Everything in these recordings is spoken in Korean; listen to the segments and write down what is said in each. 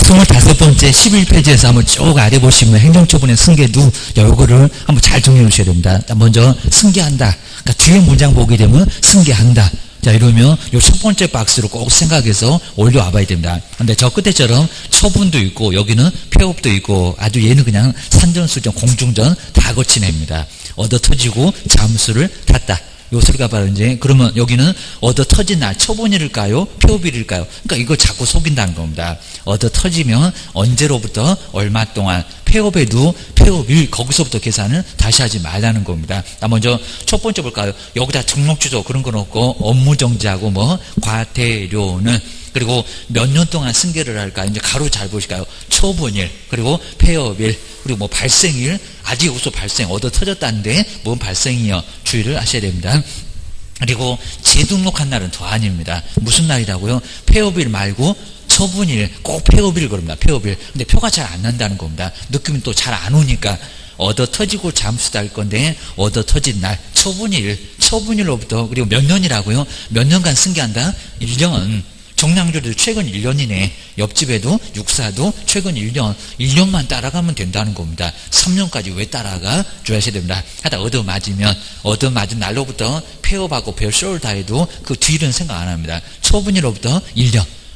25번째 11페이지에서 한번 쭉 아래 보시면 행정처분의 승계도 요거를 한번 잘 정리해 주셔야 됩니다. 먼저 승계한다. 그러니까 뒤에 문장 보게 되면 승계한다. 자, 이러면 요 첫 번째 박스로 꼭 생각해서 올려와 봐야 됩니다. 근데 저 끝에처럼 처분도 있고 여기는 폐업도 있고 아주 얘는 그냥 산전수전 공중전 다 거친 애입니다. 얻어 터지고 잠수를 탔다. 요 소리가 바로 이제 그러면 여기는 얻어 터진 날 처분일일까요? 폐업일일까요? 그러니까 이거 자꾸 속인다는 겁니다. 얻어 터지면 언제로부터 얼마 동안, 폐업에도 폐업일 거기서부터 계산을 다시 하지 말라는 겁니다. 먼저 첫 번째 볼까요? 여기다 등록주소 그런 거 넣고 업무정지하고 뭐 과태료는 그리고 몇 년 동안 승계를 할까? 이제 가로 잘 보실까요? 처분일 그리고 폐업일 그리고 뭐 발생일 아직 여기서 발생 얻어 터졌다는데 뭔 발생이요? 주의를 하셔야 됩니다. 그리고 재등록한 날은 더 아닙니다. 무슨 날이라고요? 폐업일 말고 처분일 꼭 폐업일 그럽니다. 폐업일. 근데 표가 잘 안 난다는 겁니다. 느낌이 또 잘 안 오니까 얻어 터지고 잠수도 할 건데 얻어 터진 날 처분일로부터 그리고 몇 년이라고요? 몇 년간 승계한다? 1년. 정량주도 최근 1년이네. 옆집에도 육사도 최근 1년만 따라가면 된다는 겁니다. 3년까지 왜 따라가? 줘야셔야 됩니다. 하다 얻어맞은 날로부터 폐업하고 별쇼를 다 해도 그 뒤는 생각 안 합니다. 처분일로부터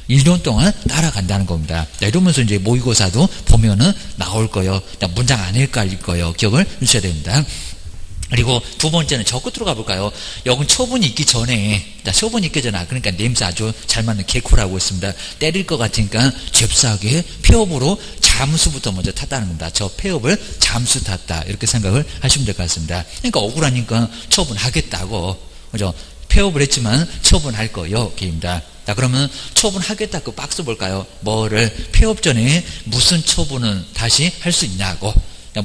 1년 동안 따라간다는 겁니다. 이러면서 이제 모의고사도 보면은 나올 거예요. 문장 안 헷갈릴 거예요. 기억을 주셔야 됩니다. 그리고 두 번째는 저 끝으로 가볼까요? 여긴 처분이 있기 전에, 처분이 있기 전에, 그러니까 냄새 아주 잘 맞는 개코라고 했습니다. 때릴 것 같으니까 잽싸게 폐업으로 잠수부터 먼저 탔다는 겁니다. 저 폐업을 잠수 탔다. 이렇게 생각을 하시면 될 것 같습니다. 그러니까 억울하니까 처분하겠다고. 그죠? 폐업을 했지만 처분할 거요. 입니다. 자, 그러면 처분하겠다 그 박스 볼까요? 뭐를 폐업 전에 무슨 처분은 다시 할 수 있냐고.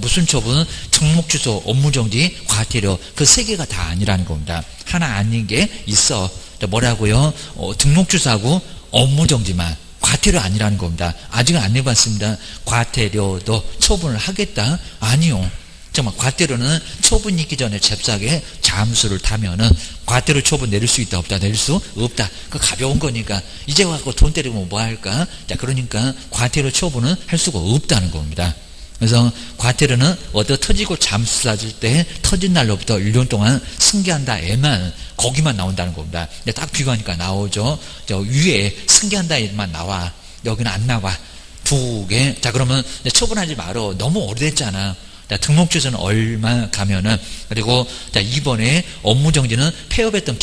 무슨 처분은 등록주소, 업무정지, 과태료 그 세 개가 다 아니라는 겁니다. 하나 아닌 게 있어. 뭐라고요? 등록주소하고 업무정지만 과태료 아니라는 겁니다. 아직은 안 해봤습니다. 과태료도 처분을 하겠다? 아니요. 정말 과태료는 처분이 있기 전에 잽싸게 잠수를 타면은 과태료 처분 내릴 수 있다 없다? 내릴 수 없다. 그 가벼운 거니까 이제 갖고 돈 때리면 뭐 할까? 자, 그러니까 과태료 처분은 할 수가 없다는 겁니다. 그래서 과태료는 얻어 터지고 잠수 쏴질 때 터진 날로부터 1년 동안 승계한다에만 거기만 나온다는 겁니다. 딱 비교하니까 나오죠. 저 위에 승계한다에만 나와. 여기는 안 나와. 두 개. 자, 그러면 처분하지 말어. 너무 오래됐잖아. 자, 등록주소는 얼마 가면은 그리고 자, 2번에 업무정지는 폐업했던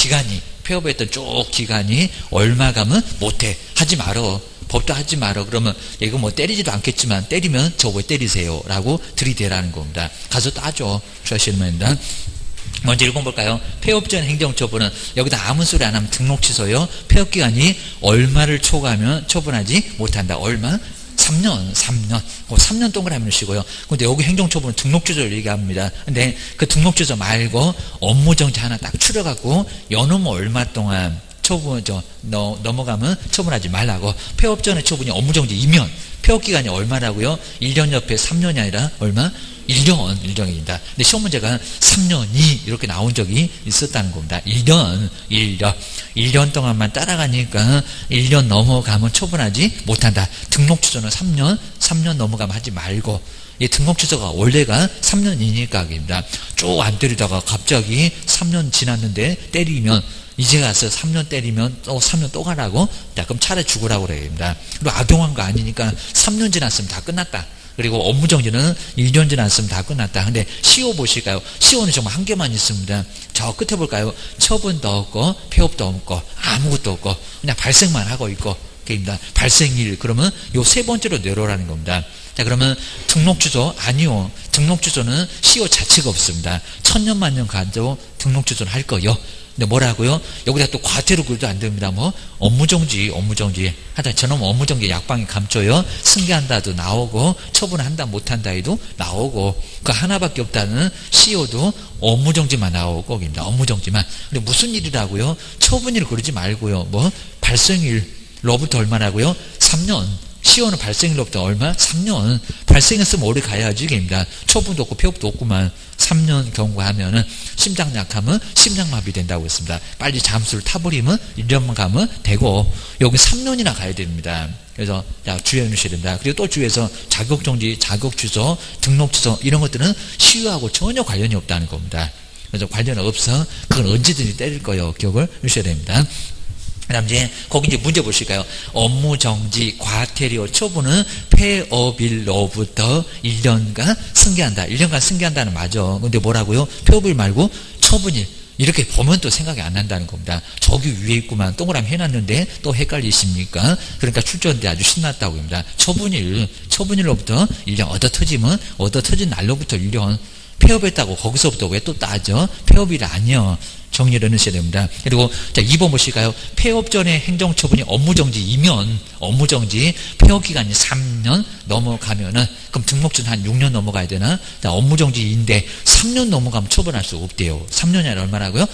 쭉 기간이 얼마 가면 못해. 하지 말어. 법도 하지 말어. 그러면 이거 뭐 때리지도 않겠지만 때리면 저 왜 때리세요? 라고 들이대라는 겁니다. 가서 따져. 주하시는 겁니다. 먼저 읽어볼까요? 폐업 전 행정처분은 여기다 아무 소리 안 하면 등록 취소요. 폐업기간이 얼마를 초과하면 처분하지 못한다. 얼마? 3년. 3년 동그라미를 쉬고요. 근데 여기 행정처분은 등록주소를 얘기합니다. 근데 그 등록주소 말고 업무정지 하나 딱 추려갖고 연홈 얼마 동안 넘어가면 처분하지 말라고. 폐업 전에 처분이 업무정지이면 폐업기간이 얼마라고요? 1년 옆에 3년이 아니라 얼마? 1년입니다. 근데 시험 문제가 3년이 이렇게 나온 적이 있었다는 겁니다. 1년 동안만 따라가니까 1년 넘어가면 처분하지 못한다. 등록 취소는 3년 넘어가면 하지 말고. 이 등록 취소가 원래가 3년이니까입니다. 쭉 안 때리다가 갑자기 3년 지났는데 때리면 이제 가서 3년 때리면 또 3년 또 가라고? 자, 그럼 차라리 죽으라고 그래야 됩니다. 그리고 악용한 거 아니니까 3년 지났으면 다 끝났다. 그리고 업무정지는 1년 지났으면 다 끝났다. 근데 시효 보실까요? 시효는 정말 한 개만 있습니다. 저 끝에 볼까요? 처분도 없고 폐업도 없고 아무것도 없고 그냥 발생만 하고 있고 입니다. 발생일 그러면 요 세 번째로 내려오라는 겁니다. 자, 그러면 등록주소 아니요. 등록주소는 시효 자체가 없습니다. 1000년 만년 가도 등록주소는 할 거요. 근데 뭐라고요? 여기다 또 과태료 그래도 안 됩니다. 뭐 업무정지 하여튼 저놈 업무정지 약방이 감춰요. 승계한다도 나오고 처분한다 못한다 해도 나오고 그 하나밖에 없다는 시효도 업무정지만 나오고 거기입니다. 업무정지만. 근데 무슨 일이라고요? 처분일 그러지 말고요. 뭐 발생일로부터 얼마라고요? 3년 시효는 발생일로부터 얼마? 3년. 발생했으면 오래 가야지 입니다. 처분도 없고 폐업도 없구만. 3년 경과하면은 심장 약하면 심장마비 된다고 했습니다. 빨리 잠수를 타버리면 1년만 가면 되고, 여기 3년이나 가야 됩니다. 그래서 주의해 주셔야 됩니다. 그리고 또 주의해서 자격정지, 자격취소, 등록취소 이런 것들은 시효하고 전혀 관련이 없다는 겁니다. 그래서 관련 없어. 그건 언제든지 때릴 거예요. 기억을 주셔야 됩니다. 그 다음 이제 거기 이제 문제 보실까요? 업무정지 과태료 처분은 폐업일로부터 1년간 승계한다. 1년간 승계한다는 맞아. 근데 뭐라고요? 폐업일 말고 처분일. 이렇게 보면 또 생각이 안 난다는 겁니다. 저기 위에 있구만. 동그라미 해놨는데 또 헷갈리십니까? 그러니까 출전대 아주 신났다고 합니다. 처분일로부터 1년 얻어 터진 날로부터 1년. 폐업했다고 거기서부터 왜 또 따져? 폐업일이 아니요. 정리를 해놓으셔야 됩니다. 그리고 자 2번 보실까요? 폐업 전에 행정처분이 업무정지이면 업무정지 폐업기간이 3년 넘어가면은 그럼 등록증 한 6년 넘어가야 되나? 자, 업무정지인데 3년 넘어가면 처분할 수 없대요. 3년이 아니라 얼마라고요?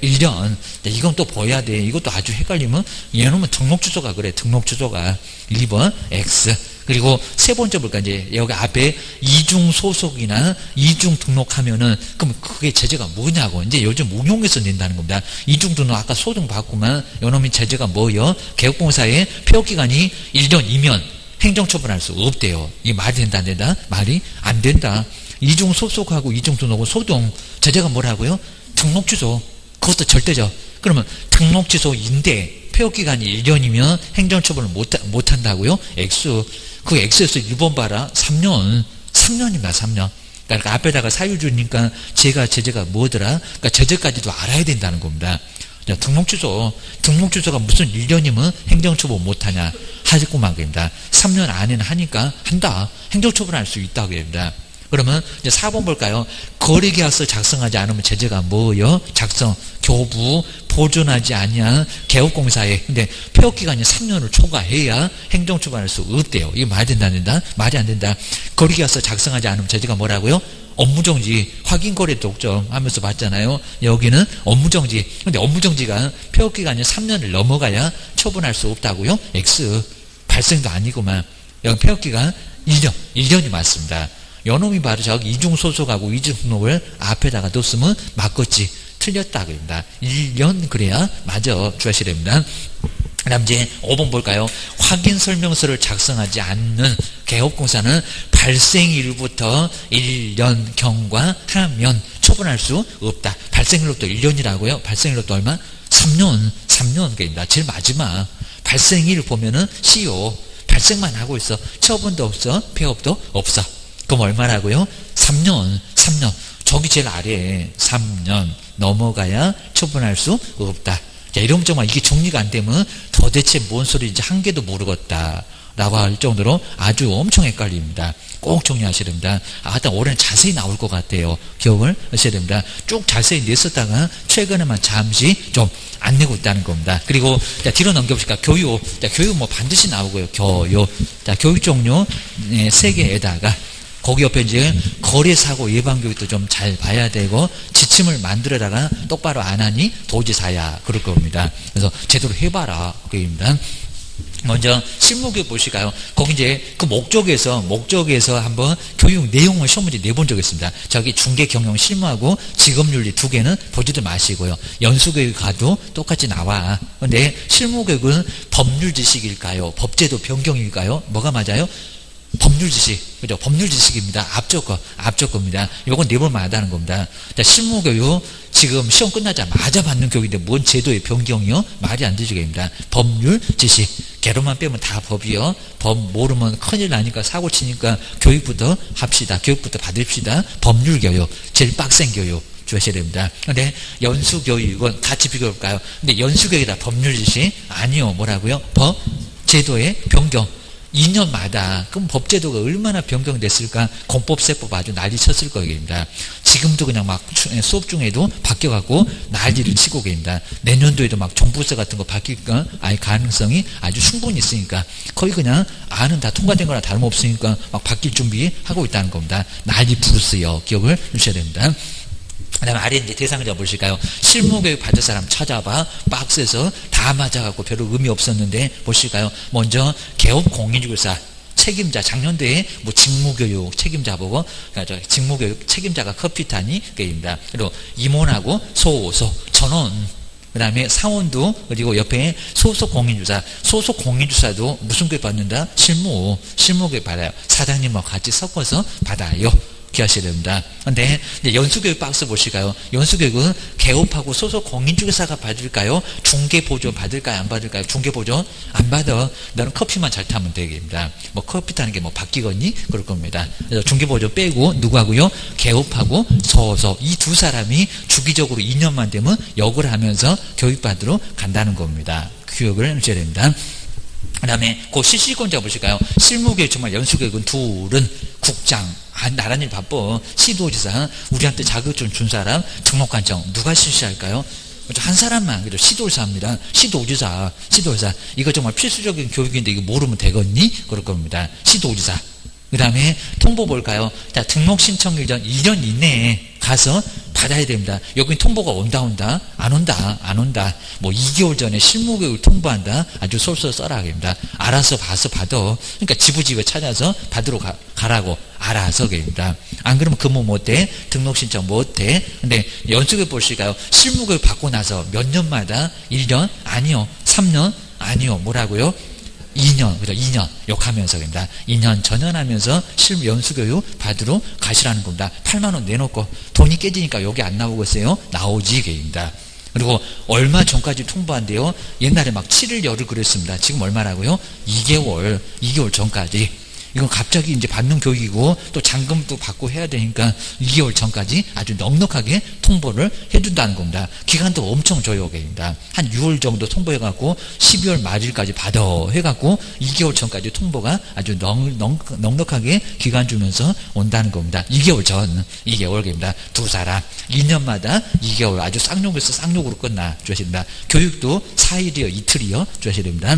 1년. 이건 또 봐야 돼. 이것도 아주 헷갈리면 얘는 등록주소가 그래. 등록주소가 2번 X. 그리고 세 번째 볼까? 이제 여기 앞에 이중 소속이나 이중 등록하면은 그럼 그게 제재가 뭐냐고. 이제 요즘 응용해서 낸다는 겁니다. 이중 등록 아까 소등 받구만. 요놈이 제재가 뭐요? 개업공사의 폐업기간이 1년이면 행정처분할 수 없대요. 이게 말이 된다 안 된다? 말이 안 된다. 이중 소속하고 이중 등록은 소등. 제재가 뭐라고요? 등록 취소. 그것도 절대죠. 그러면 등록 취소인데 폐업기간이 1년이면 행정처분을 못한다고요? X. 그 X에서 1번 봐라. 3년. 3년입니다. 3년. 그러니까 앞에다가 사유 주니까 제재가 뭐더라? 그러니까 제재까지도 알아야 된다는 겁니다. 자, 등록 취소가 무슨 1년이면 행정처분 못하냐 하겠구만 겁니다. 3년 안에는 하니까 한다. 행정처분할 수 있다고 합니다. 그러면 이제 4번 볼까요? 거래계약서 작성하지 않으면 제재가 뭐요? 작성, 교부, 보존하지 아니한 개업공사에. 근데 폐업기간이 3년을 초과해야 행정처분할 수 없대요. 이게 말이 된다 안 된다? 말이 안 된다. 거래계약서 작성하지 않으면 제재가 뭐라고요? 업무정지, 확인거래 독점 하면서 봤잖아요. 여기는 업무정지. 근데 업무정지가 폐업기간이 3년을 넘어가야 처분할 수 없다고요? X. 발생도 아니구만. 여기 폐업기간 1년이 맞습니다. 요놈이 바로 저기 이중소속하고 이중등록을 앞에다가 뒀으면 맞겠지. 틀렸다 그럽니다. 1년 그래야 맞아. 주하셔야 됩니다. 그 다음 이제 5번 볼까요? 확인설명서를 작성하지 않는 개업공사는 발생일부터 1년 경과하면 처분할 수 없다. 발생일로부터 1년이라고요? 발생일로부터 얼마? 3년 그럽니다. 제일 마지막 발생일 보면은 시효 발생만 하고 있어. 처분도 없어. 폐업도 없어. 그럼 얼마라고요? 3년. 저기 제일 아래에 3년 넘어가야 처분할 수 없다. 자, 이러면 정말 이게 정리가 안 되면 도대체 뭔 소리인지 한 개도 모르겠다 라고 할 정도로 아주 엄청 헷갈립니다. 꼭 정리하셔야 됩니다. 하여튼 올해는 자세히 나올 것 같아요. 기억을 하셔야 됩니다. 쭉 자세히 냈었다가 최근에만 잠시 좀 안 내고 있다는 겁니다. 그리고 자, 뒤로 넘겨보실까? 교육. 자, 교육 뭐 반드시 나오고요. 자, 교육 종류 3개에다가 거기 옆에 이제 거래사고 예방교육도 좀 잘 봐야 되고 지침을 만들어다가 똑바로 안 하니 도지사야 그럴 겁니다. 그래서 제대로 해봐라 그입니다. 먼저 실무교육 보실까요? 거기 이제 그 목적에서 한번 교육 내용을 시험 문제 내본 적이 있습니다. 저기 중개경영 실무하고 직업윤리 2개는 보지도 마시고요. 연수교육 가도 똑같이 나와. 근데 실무교육은 법률 지식일까요? 법제도 변경일까요? 뭐가 맞아요? 법률 지식, 그죠? 법률 지식입니다. 앞쪽 겁니다. 요건 내볼 만하다는 겁니다. 자, 실무교육, 지금 시험 끝나자마자 받는 교육인데 뭔 제도의 변경이요? 말이 안 되죠, 입니다. 법률 지식. 개로만 빼면 다 법이요. 법 모르면 큰일 나니까 사고 치니까 교육부터 합시다. 교육부터 받읍시다. 법률 교육. 제일 빡센 교육. 주셔야 됩니다. 근데 연수교육은 같이 비교해볼까요? 근데 연수교육이다 법률 지식? 아니요. 뭐라고요? 법, 제도의 변경. 2년마다 그럼 법제도가 얼마나 변경됐을까? 공법세법 아주 난리 쳤을 거입니다. 지금도 그냥 막 수업 중에도 바뀌어갖고 난리를 치고 계십니다. 내년도에도 막 종부세 같은 거 바뀔 가능성이 아주 충분히 있으니까 거의 그냥 안은 다 통과된 거나 다름없으니까 막 바뀔 준비하고 있다는 겁니다. 난리 부르스요. 기억을 주셔야 됩니다. 그 다음에 아래 이제 대상자 보실까요? 실무교육 받을 사람 찾아봐. 박스에서 다 맞아갖고 별로 의미 없었는데 보실까요? 먼저 개업공인중개사 책임자, 작년도에 뭐 직무교육 책임자 보고, 그러니까 직무교육 책임자가 커피타니 게임입니다. 그리고 임원하고 소속, 전원, 그 다음에 사원도, 그리고 옆에 소속 공인주사, 소속 공인주사도 무슨 교육 받는다? 실무교육 받아요. 사장님하고 같이 섞어서 받아요. 기하셔야 됩니다. 근데 연수교육 박스 보실까요? 연수교육은 개업하고 소속 공인중개사가 받을까요? 중개보조 받을까요? 안 받을까요? 중개보조 안 받아. 너는 커피만 잘 타면 되겠습니다. 뭐 커피 타는 게 뭐 바뀌겠니? 그럴 겁니다. 그래서 중개보조 빼고 누구하고요? 개업하고 소속 이 두 사람이 주기적으로 2년만 되면 역을 하면서 교육받으러 간다는 겁니다. 교육을 하셔야 됩니다. 그 다음에 그 실시권자 보실까요? 실무교육 정말 연수교육은 둘은 국장, 나란 일 바빠. 시도지사, 우리한테 자격증 준 사람, 등록관청 누가 실시할까요? 한 사람만, 그죠? 시도지사입니다. 시도지사. 이거 정말 필수적인 교육인데 이거 모르면 되겠니? 그럴 겁니다. 시도지사. 그 다음에 통보 볼까요? 자, 등록 신청일 전 2년 이내에 가서 받아야 됩니다. 여기 통보가 온다, 안 온다. 뭐 2개월 전에 실무교육을 통보한다. 아주 솔솔 써라 됩니다. 알아서 봐서 받아. 그러니까 지부집에 찾아서 받으러 가라고 알아서 됩니다. 안 그러면 근무 못해, 등록 신청 못해. 근데 연수교육 보실까요? 실무교육 받고 나서 몇 년마다 1년? 아니요. 3년? 아니요. 뭐라고요? 2년, 그죠? 2년 욕하면서 됩니다. 2년 전연하면서 실무 연수교육 받으러 가시라는 겁니다. 8만 원 내놓고 돈이 깨지니까 여기 안 나오겠어요? 나오지 게입니다. 그리고 얼마 전까지 통보한대요. 옛날에 막 7일 열흘 그랬습니다. 지금 얼마라고요? 2개월 전까지. 이건 갑자기 이제 받는 교육이고 또 잔금도 받고 해야 되니까 2개월 전까지 아주 넉넉하게 통보를 해준다는 겁니다. 기간도 엄청 줘요입니다. 한 6월 정도 통보해갖고 12월 말일까지 받아 해갖고 2개월 전까지 통보가 아주 넉넉하게 기간 주면서 온다는 겁니다. 2개월 전, 2개월입니다. 두 사람 2년마다 2개월 아주 쌍욕에서 쌍욕으로 끝나 주셔야 됩니다. 교육도 4일이요, 이틀이요 주셔야 됩니다.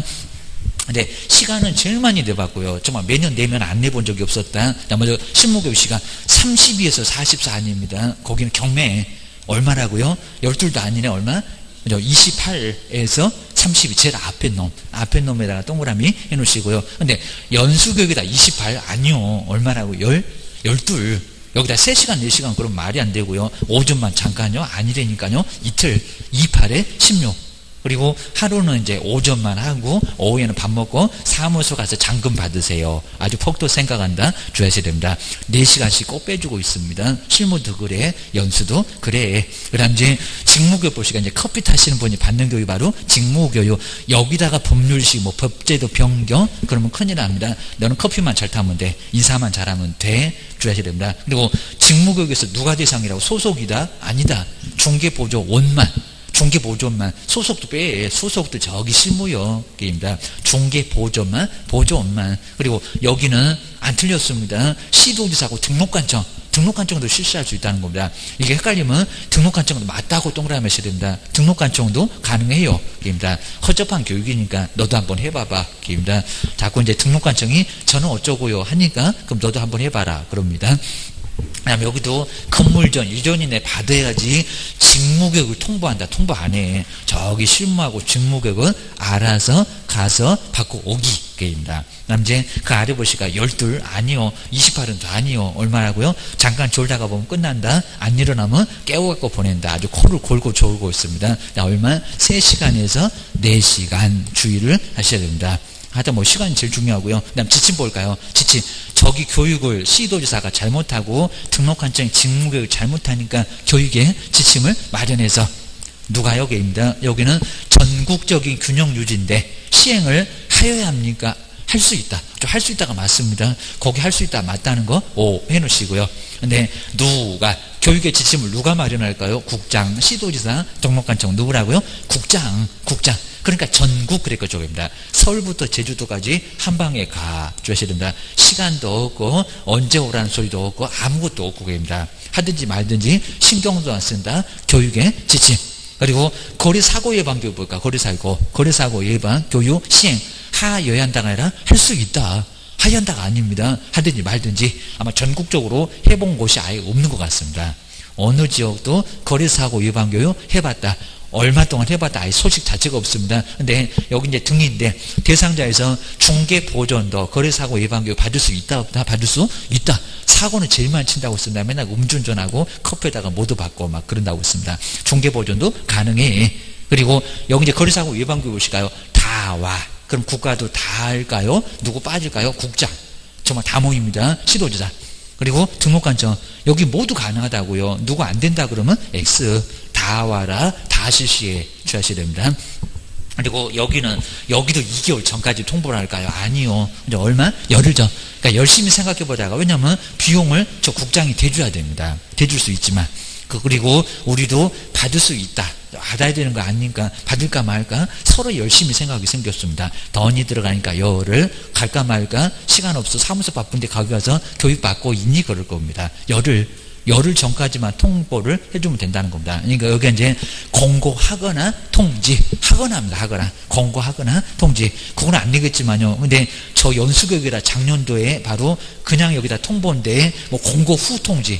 근데 시간은 제일 많이 내봤고요. 정말 매년 내면 안 내본 적이 없었다. 먼저 실무교육 시간 32에서 44입니다. 거기는 경매 얼마라고요? 12도 아니네. 얼마? 28에서 32 제일 앞에 놈에다가 동그라미 해놓으시고요. 근데 연수교육이다 28 아니요. 얼마라고? 12 여기다 3시간 4시간 그럼 말이 안 되고요. 오전만 잠깐요. 아니라니까요. 이틀 28에 16 그리고 하루는 이제 오전만 하고 오후에는 밥 먹고 사무소 가서 잔금 받으세요. 아주 폭도 생각한다 주셔야 됩니다. 4시간씩 꼭 빼주고 있습니다. 실무도 그래, 연수도 그래. 그다음 이제 직무교육 보시니까 이제 커피 타시는 분이 받는 교육이 바로 직무교육. 여기다가 법률식 뭐 법제도 변경 그러면 큰일 납니다. 너는 커피만 잘 타면 돼, 인사만 잘하면 돼 주셔야 됩니다. 그리고 직무교육에서 누가 대상이라고? 소속이다? 아니다. 중개보조원만. 중개보조원만, 소속도 빼, 소속도 저기 실무역입니다. 중개보조원만, 보조원만. 그리고 여기는 안 틀렸습니다. 시도지사하고 등록관청도 실시할 수 있다는 겁니다. 이게 헷갈리면 등록관청도 맞다고 동그라미 하셔야 됩니다. 등록관청도 가능해요. 입니다. 허접한 교육이니까 너도 한번 해봐봐. 입니다. 자꾸 이제 등록관청이 저는 어쩌고요 하니까 그럼 너도 한번 해봐라. 그럽니다. 그다음에 여기도 건물전 1년 이내 받아야지 직무교육을 통보한다. 통보 안 해. 저기 실무하고 직무교육은 알아서 가서 받고 오기입니다. 그다음 이제 그 아래 보시니까 12 아니요. 28은 더 아니요. 얼마라고요? 잠깐 졸다가 보면 끝난다. 안 일어나면 깨워갖고 보낸다. 아주 코를 골고 졸고 있습니다. 얼마? 3시간에서 4시간 주의를 하셔야 됩니다. 하여튼 뭐 시간이 제일 중요하고요. 그 다음 지침 볼까요? 지침. 저기 교육을 시도지사가 잘못하고 등록관청이 직무교육을 잘못하니까 교육에 지침을 마련해서 누가 여기입니다. 여기는 전국적인 균형 유지인데 시행을 하여야 합니까? 할 수 있다. 할 수 있다가 맞습니다. 거기 할 수 있다 맞다는 거 O 해놓으시고요. 근데 누가 교육의 지침을 누가 마련할까요? 국장, 시도지사, 등록관청 누구라고요? 국장. 그러니까 전국 그랬고 쪽입니다. 서울부터 제주도까지 한 방에 가 주셔야 됩니다. 시간도 없고 언제 오라는 소리도 없고 아무것도 없고 그럽니다. 하든지 말든지 신경도 안 쓴다. 교육의 지침. 그리고 거리사고 예방 교육 볼까? 거리사고 예방 교육 시행 하여야 한다가 아니라 할 수 있다. 하여야 한다가 아닙니다. 하든지 말든지 아마 전국적으로 해본 곳이 아예 없는 것 같습니다. 어느 지역도 거리사고 예방 교육 해봤다. 얼마 동안 해봤다 아예 소식 자체가 없습니다. 근데 여기 이제 등인데 대상자에서 중개 보존도 거래사고 예방교육 받을 수 있다 없다? 받을 수 있다. 사고는 제일 많이 친다고 씁니다. 맨날 음주운전하고 커피에다가 모두 받고 막 그런다고 씁니다. 중개 보존도 가능해. 그리고 여기 이제 거래사고 예방교육일까요? 다 와. 그럼 국가도 다 할까요? 누구 빠질까요? 국장. 정말 다 모입니다. 지도자. 그리고 등록관청 여기 모두 가능하다고요. 누구 안 된다 그러면 X. 다 와라. 다 실시해 주셔야 됩니다. 그리고 여기도 2개월 전까지 통보를 할까요? 아니요. 이제 얼마? 열흘 전. 그러니까 열심히 생각해 보다가 왜냐하면 비용을 저 국장이 대줘야 됩니다. 대줄 수 있지만 그리고 우리도 받을 수 있다. 받아야 되는 거 아니니까 받을까 말까 서로 열심히 생각이 생겼습니다. 돈이 들어가니까 열흘 갈까 말까 시간 없어 사무소 바쁜데 거기 가서 교육받고 있니 그럴 겁니다. 열흘 전까지만 통보를 해주면 된다는 겁니다. 그러니까 여기 이제 공고하거나 통지하거나 합니다. 하거나 공고하거나 통지 그건 안 되겠지만요. 근데 저 연수교육이라 작년도에 바로 그냥 여기다 통보인데 뭐 공고 후 통지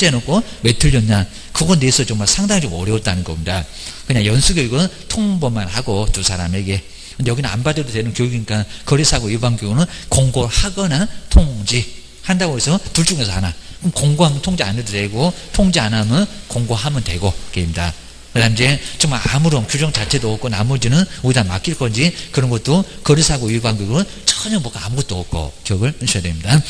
해놓고 왜 틀렸냐 그건 내서 정말 상당히 좀 어려웠다는 겁니다. 그냥 연수교육은 통보만 하고 두 사람에게 근데 여기는 안 받아도 되는 교육이니까 거래사고 예방교육은 공고하거나 통지한다고 해서 둘 중에서 하나 그럼 공고하면 통지 안 해도 되고 통지 안 하면 공고하면 되고 게임이다. 그 다음 이제 정말 아무런 규정 자체도 없고 나머지는 어디다 맡길 건지 그런 것도 거래사고 예방교육은 전혀 뭐가 아무것도 없고 기억을 하셔야 됩니다.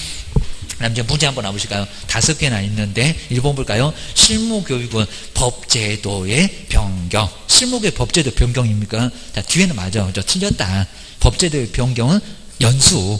그 다음 이제 문제 한번 나보실까요? 5개나 있는데 1번 볼까요? 실무교육은 법제도의 변경. 실무교육 법제도 변경입니까? 자, 뒤에는 맞아. 저 틀렸다. 법제도의 변경은 연수.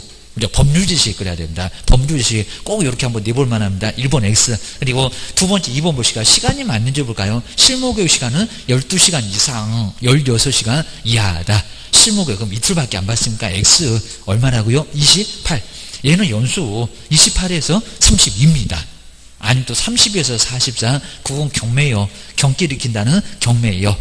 법률 지식 그래야 됩니다. 법률 지식 꼭 이렇게 한번 내볼 만합니다. 1번 X. 그리고 두 번째 2번 보실까요? 시간이 맞는지 볼까요? 실무교육 시간은 12시간 이상 16시간 이하다. 실무교육 그럼 이틀밖에 안 받습니까? X 얼마라고요? 28. 얘는 연수 28에서 32입니다. 아니면 또 30에서 44 그건 경매요. 경기 일으킨다는 경매요.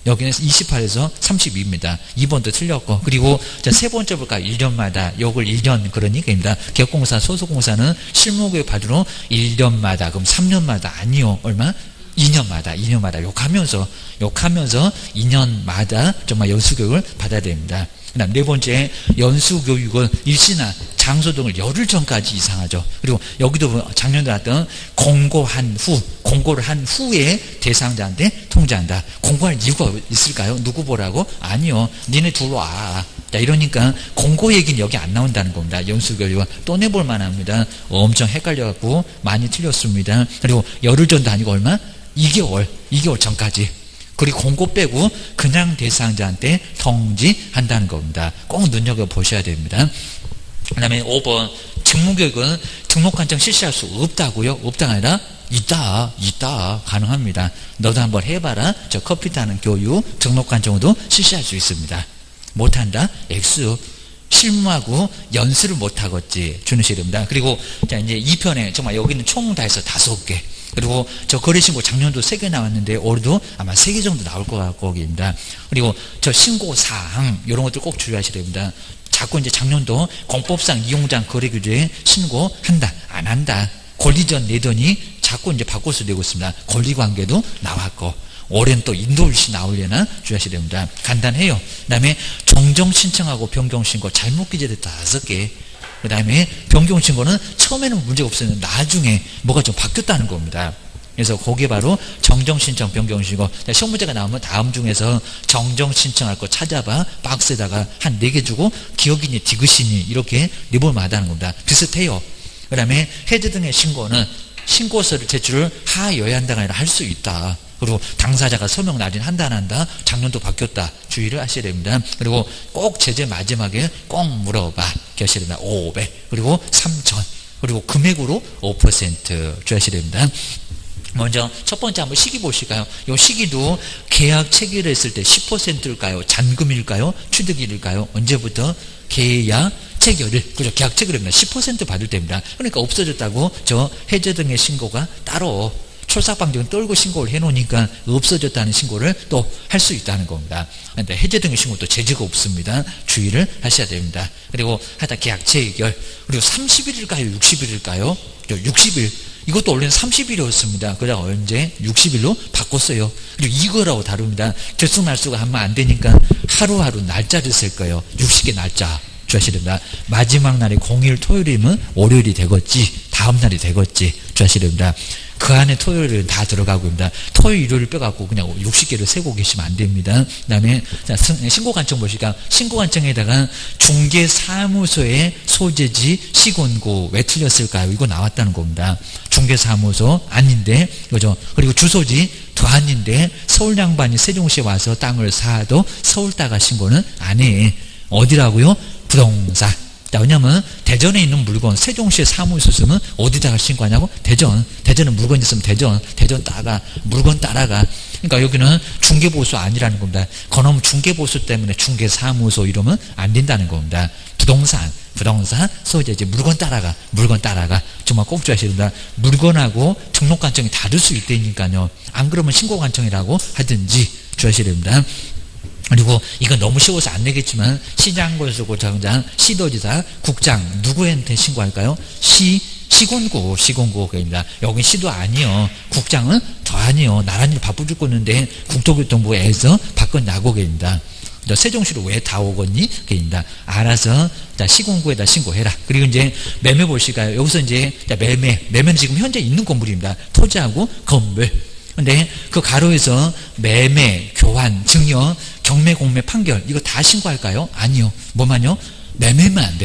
여기는 28에서 32입니다. 2번도 틀렸고 그리고 세 번째 볼까요? 1년마다 요걸 1년 그러니까입니다. 기업공사 소속공사는 실무교육 받으러 1년마다 그럼 3년마다 아니요. 얼마? 2년마다 욕하면서 2년마다 정말 연수교육을 받아야 됩니다. 그 다음 네 번째 연수교육은 일시나 장소 등을 열흘 전까지 이상하죠. 그리고 여기도 작년에 나왔던 공고를 한 후에 대상자한테 통지한다. 공고할 이유가 있을까요? 누구 보라고? 아니요. 니네 둘 와. 자, 이러니까 공고 얘기는 여기 안 나온다는 겁니다. 연수교육은 또 내볼 만합니다. 엄청 헷갈려갖고 많이 틀렸습니다. 그리고 열흘 전도 아니고 얼마? 2개월 전까지. 그리고 공고 빼고 그냥 대상자한테 통지한다는 겁니다. 꼭 눈여겨보셔야 됩니다. 그 다음에 5번 직무교육은 등록관청 실시할 수 없다고요? 없다가 아니라 있다 가능합니다. 너도 한번 해봐라. 저 커피 타는 교육 등록관청으로도 실시할 수 있습니다. 못한다? X. 실무하고 연수를 못하겠지 주무셔야 됩니다. 그리고 자 이제 2편에 정말 여기는 총 다 해서 5개. 그리고 저 거래신고 작년도 3개 나왔는데 올해도 아마 3개 정도 나올 것 같고 거기입니다. 그리고 저 신고사항 이런 것들 꼭 주의하셔야 됩니다. 자꾸 이제 작년도 공법상 이용장 거래규제에 신고한다 안 한다 권리전 내더니 자꾸 이제 바꿔서 내고 있습니다. 권리관계도 나왔고 올해는 또 인도일시 나오려나 주의하셔야 됩니다. 간단해요. 그 다음에 정정신청하고 변경신고 잘못 기재됐다 5개. 그 다음에 변경신고는 처음에는 문제가 없었는데 나중에 뭐가 좀 바뀌었다는 겁니다. 그래서 그게 바로 정정신청 변경신고. 시험 문제가 나오면 다음 중에서 정정신청할 거 찾아봐 박스에다가 한 4개 주고 기억이니 디귿이니 이렇게 내볼 마다하는 겁니다. 비슷해요. 그 다음에 해제 등의 신고는 신고서를 제출을 하여야 한다가 아니라 할 수 있다. 그리고 당사자가 서명 날인한다 안 한다 작년도 바뀌었다 주의를 하셔야 됩니다. 그리고 꼭 제재 마지막에 꼭 물어봐 하셔야 됩니다. 500 그리고 3,000 그리고 금액으로 5% 주의하셔야 됩니다. 먼저 첫 번째 한번 시기 보실까요? 이 시기도 계약 체결했을 때 10%일까요? 잔금일까요? 취득일일까요? 언제부터? 계약 체결일. 그죠? 계약 체결입니다. 10% 받을 때입니다. 그러니까 없어졌다고 저 해제 등의 신고가 따로 철사방정 떨고 신고를 해놓으니까 없어졌다는 신고를 또 할 수 있다는 겁니다. 그런데 해제 등기 신고 또 제재가 없습니다. 주의를 하셔야 됩니다. 그리고 하다 계약 재의결, 그리고 30일일까요 60일일까요? 60일. 이것도 원래는 30일이었습니다. 그러다가 언제 60일로 바꿨어요. 그리고 이거라고 다릅니다. 결승날수가 하면 안 되니까 하루하루 날짜를 쓸 거예요. 60개 날짜 주하셔야 됩니다. 마지막 날이 공휴일 토요일이면 월요일이 되겠지, 다음 날이 되겠지 주하셔야 됩니다. 그 안에 토요일은 다 들어가고 있습니다. 토요일, 일요일 빼갖고 그냥 60개를 세고 계시면 안 됩니다. 그 다음에 신고관청 보시니까 신고관청에다가 중개사무소의 소재지 시군구 왜 틀렸을까요? 이거 나왔다는 겁니다. 중개사무소 아닌데, 그죠? 그리고 주소지 도 아닌데 서울 양반이 세종시에 와서 땅을 사도 서울다가 신고는 안 해. 어디라고요? 부동산. 왜냐면 대전에 있는 물건 세종시에 사무소 있으면 어디다가 신고하냐고? 대전은 물건 있으면 대전 따가 물건 따라가. 그러니까 여기는 중개보수 아니라는 겁니다. 그놈 중개보수 때문에 중개사무소 이러면 안 된다는 겁니다. 부동산 소재지 물건 따라가 정말 꼭 주셔야 됩니다. 물건하고 등록관청이 다를 수 있다니까요. 안 그러면 신고관청이라고 하든지 주셔야 됩니다. 그리고 이건 너무 쉬워서 안 되겠지만 시장군수구청장, 시도지사, 국장 누구한테 신고할까요? 시군구입니다. 여긴 시도 아니요. 국장은 더 아니요. 나라일 바쁘 죽겠는데 국토교통부에서 바꾼다고 계입니다. 너 세종시로 왜 다 오겠니? 그입니다. 알아서 시군구에다 신고해라. 그리고 이제 매매 보실까요? 여기서 이제 매매는 지금 현재 있는 건물입니다. 토지하고 건물. 근데 그 가로에서 매매, 교환, 증여, 경매, 공매, 판결 이거 다 신고할까요? 아니요. 뭐만요? 매매만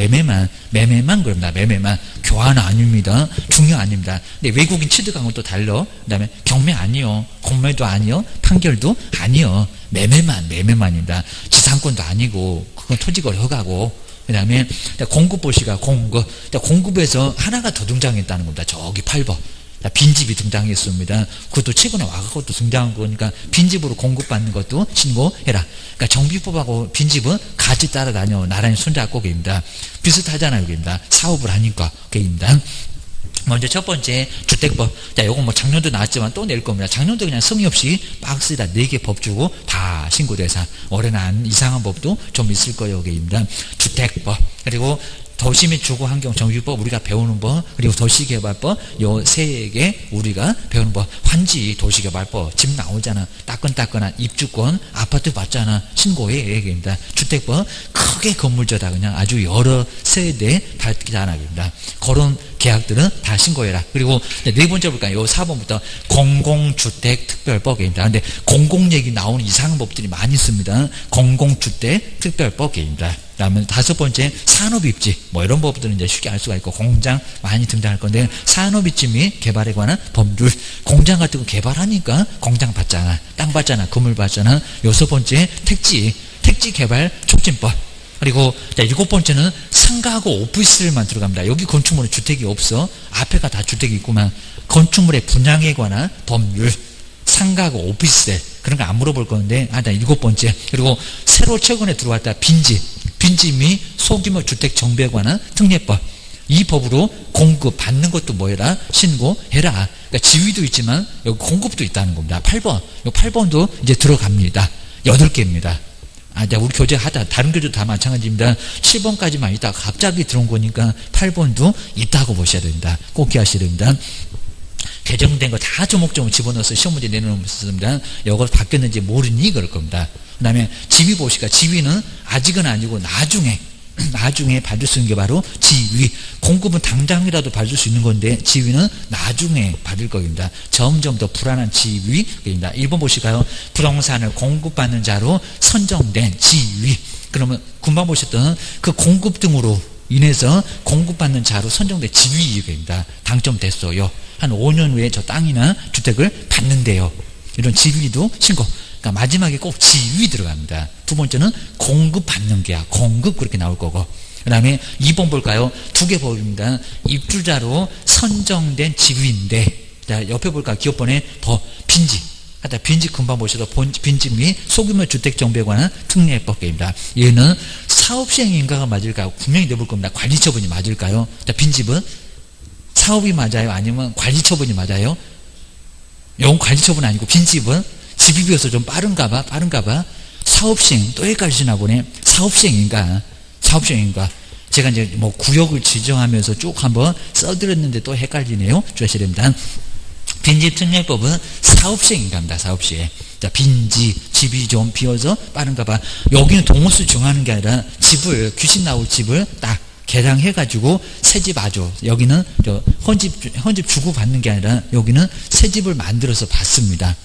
그럽니다. 매매만. 교환 아닙니다. 중요 아닙니다. 근데 외국인 취득하고는 또 달라. 그 다음에 경매 아니요. 공매도 아니요. 판결도 아니요. 매매만입니다. 지상권도 아니고 그건 토지거래 허가고. 그 다음에 공급 보시가 공급에서 하나가 더 등장했다는 겁니다. 저기 8번. 빈집이 등장했습니다. 그것도 최근에 와갖고 또 등장한 거니까 빈집으로 공급받는 것도 신고해라. 그러니까 정비법하고 빈집은 같이 따라다녀. 나란히 손잡고 계입니다. 비슷하잖아요. 여기입니다. 사업을 하니까 계입니다. 먼저 첫 번째 주택법. 요거 뭐 작년도 나왔지만 또 낼 겁니다. 작년도 그냥 성의 없이 박스에다 4개 법 주고 다 신고돼서 올해는 안 이상한 법도 좀 있을 거예요. 여기입니다. 주택법. 그리고 도시및 주거환경 정비법 우리가 배우는 법, 그리고 도시개발법 요 3개 우리가 배우는 법. 환지 도시개발법 집 나오잖아. 따끈따끈한 입주권 아파트 받잖아. 신고해 얘기입니다. 주택법 크게 건물져다 그냥 아주 여러 세대 받잖아. 그런 계약들은 다 신고해라. 그리고 네 번째 볼까요? 요 4번부터 공공주택특별법입니다. 근데 공공 얘기 나오는 이상한 법들이 많이 있습니다. 공공주택특별법입니다. 그다음에 5번째 산업입지 뭐 이런 법들은 이제 쉽게 알 수가 있고 공장 많이 등장할 건데 산업입지 및 개발에 관한 법률. 공장 같은 거 개발하니까 공장 받잖아. 땅 받잖아. 건물 받잖아. 6번째 택지 개발 촉진법. 그리고 7번째는 상가하고 오피스텔만 들어갑니다. 여기 건축물에 주택이 없어. 앞에가 다 주택이 있구만. 건축물의 분양에 관한 법률. 상가하고 오피스텔 그런 거 안 물어볼 건데 7번째. 그리고 새로 최근에 들어왔다 빈집 및 소규모 주택 정비에 관한 특례법. 이 법으로 공급 받는 것도 뭐해라? 신고해라. 그러니까 지위도 있지만 여기 공급도 있다는 겁니다. 8번. 이 8번도 이제 들어갑니다. 8개입니다. 우리 교재 하다 다른 교재도 다 마찬가지입니다. 7번까지만 있다가 갑자기 들어온 거니까 8번도 있다고 보셔야 됩니다. 꼭 기하셔야 됩니다. 개정된 거 다 조목조목 집어넣어서 시험 문제 내놓습니다. 이걸 바뀌었는지 모르니 그럴 겁니다. 그 다음에 지위 보시까 지위는 아직은 아니고 나중에 받을 수 있는 게 바로 지위. 공급은 당장이라도 받을 수 있는 건데 지위는 나중에 받을 겁니다. 점점 더 불안한 지위입니다. 1번 보실까요? 부동산을 공급받는 자로 선정된 지위. 그러면 금방 보셨던 그 공급 등으로 인해서 공급받는 자로 선정된 지위입니다. 당첨됐어요. 한 5년 후에 저 땅이나 주택을 받는데요. 이런 지위도 신고. 그러니까 마지막에 꼭 지위 들어갑니다. 두 번째는 공급받는 계약, 공급 그렇게 나올 거고. 그 다음에 2번 볼까요? 2개 법입니다. 입주자로 선정된 지위인데, 자, 옆에 볼까요? 기업번에 빈집. 빈집 금방 보셔도 빈집 및 소규모 주택 정비에 관한 특례법입니다. 얘는 사업시행인가가 맞을까요? 분명히 내볼 겁니다. 관리처분이 맞을까요? 자, 빈집은 사업이 맞아요? 아니면 관리처분이 맞아요? 요건 관리처분 아니고 빈집은 집이 비어서 좀 빠른가 봐. 사업시행 또 헷갈리시나 보네. 사업시행인가. 제가 이제 뭐 구역을 지정하면서 쭉 한번 써드렸는데 또 헷갈리네요. 주의하셔야 됩니다. 빈집특례법은 사업시행인갑니다. 사업시행. 자, 빈집, 집이 좀 비어서 빠른가 봐. 여기는 동호수 정하는 게 아니라 집을, 귀신 나올 집을 딱 개량해가지고 새집 아주, 여기는 헌집 주고받는 게 아니라 여기는 새집을 만들어서 받습니다.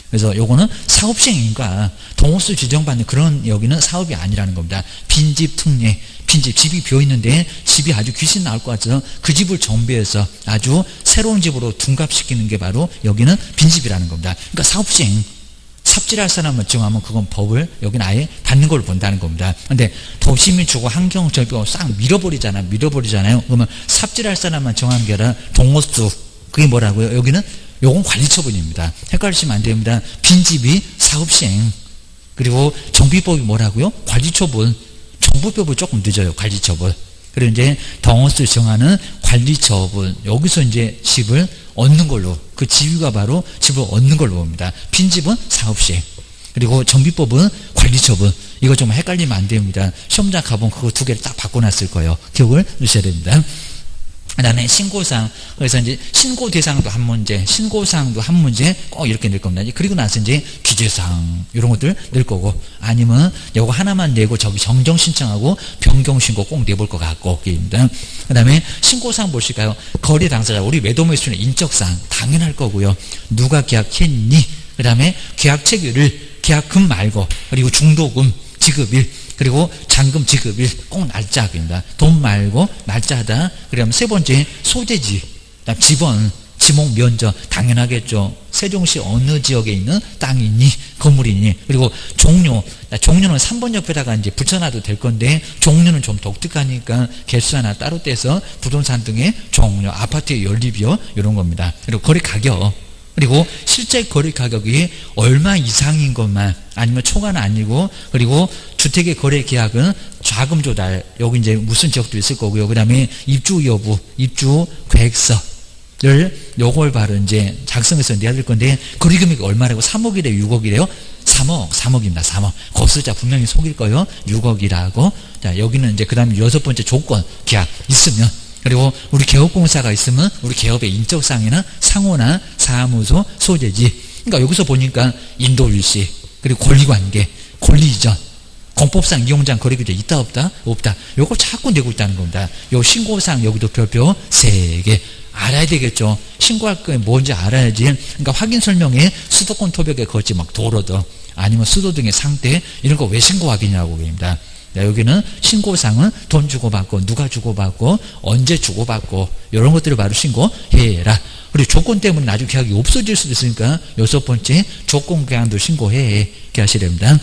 그래서 요거는 사업시행인가 동호수 지정받는 그런 여기는 사업이 아니라는 겁니다. 빈집 특례, 빈집, 집이 비어있는데 집이 아주 귀신 나올 것 같아서 그 집을 정비해서 아주 새로운 집으로 둔갑시키는 게 바로 여기는 빈집이라는 겁니다. 그러니까 사업시행, 삽질할 사람을 정하면 그건 법을 여기는 아예 받는 걸 본다는 겁니다. 근데 도시민 주거 환경정비법 싹 밀어버리잖아요. 그러면 삽질할 사람만 정하는 게 아니라 동호수, 그게 뭐라고요? 여기는 요건 관리처분입니다. 헷갈리시면 안 됩니다. 빈집이 사업시행, 그리고 정비법이 뭐라고요? 관리처분. 정부법은 조금 늦어요. 관리처분. 그리고 이제 동호수 정하는 관리처분. 여기서 이제 집을 얻는 걸로, 그 지위가 바로 집을 얻는 걸로 봅니다. 빈집은 사업시행, 그리고 정비법은 관리처분. 이거 좀 헷갈리면 안 됩니다. 시험장 가보면 그거 두 개를 딱 바꿔놨을 거예요. 기억을 넣으셔야 됩니다. 그 다음에 신고사항. 그래서 이제 신고대상도 한 문제, 신고사항도 한 문제 꼭 이렇게 낼 겁니다. 그리고 나서 이제 기재사항, 이런 것들 낼 거고, 아니면 요거 하나만 내고 저기 정정 신청하고 변경신고 꼭 내볼 것 같고, 입니다. 그 다음에 신고사항 보실까요? 거래 당사자, 우리 매도매수는 인적사항, 당연할 거고요. 누가 계약했니? 그 다음에 계약 체결일, 계약금 말고, 그리고 중도금, 지급일, 그리고 잔금 지급일, 꼭 날짜입니다. 돈 말고 날짜다. 그러면 세 번째 소재지, 집원, 지목 면적, 당연하겠죠. 세종시 어느 지역에 있는 땅이니 건물이니. 그리고 종료, 종료는 3번 옆에다가 이제 붙여놔도 될 건데 종료는 좀 독특하니까 개수 하나 따로 떼서 부동산 등의 종료, 아파트의 연립이요, 이런 겁니다. 그리고 거래 가격, 그리고 실제 거래 가격이 얼마 이상인 것만, 아니면 초과는 아니고, 그리고 주택의 거래 계약은 자금 조달, 여기 이제 무슨 지역도 있을 거고요. 그 다음에 입주 여부, 입주 계획서를 요걸 바로 이제 작성해서 내야 될 건데, 거래 금액이 얼마라고? 3억이래요, 6억이래요? 3억입니다. 3억. 거수자 분명히 속일 거예요. 6억이라고. 자, 여기는 이제 그 다음에 6번째 조건, 계약 있으면, 그리고 우리 개업공사가 있으면 우리 개업의 인적사항이나 상호나 사무소, 소재지. 그러니까 여기서 보니까 인도일시, 그리고 권리관계, 권리이전, 공법상 이용장 거래규제 있다 없다? 없다. 요거 자꾸 내고 있다는 겁니다. 요 신고사항 여기도 별표 3개 알아야 되겠죠. 신고할 거 뭔지 알아야지. 그러니까 확인 설명에 수도권 토벽에 거치 막 도로도, 아니면 수도 등의 상태, 이런 거 왜 신고하겠냐고 그럽니다. 여기는 신고사항은 돈 주고받고, 누가 주고받고, 언제 주고받고, 이런 것들을 바로 신고해라. 그리고 조건 때문에 나중에 계약이 없어질 수도 있으니까 6번째 조건 계약도 신고해, 이렇게 하셔야 됩니다.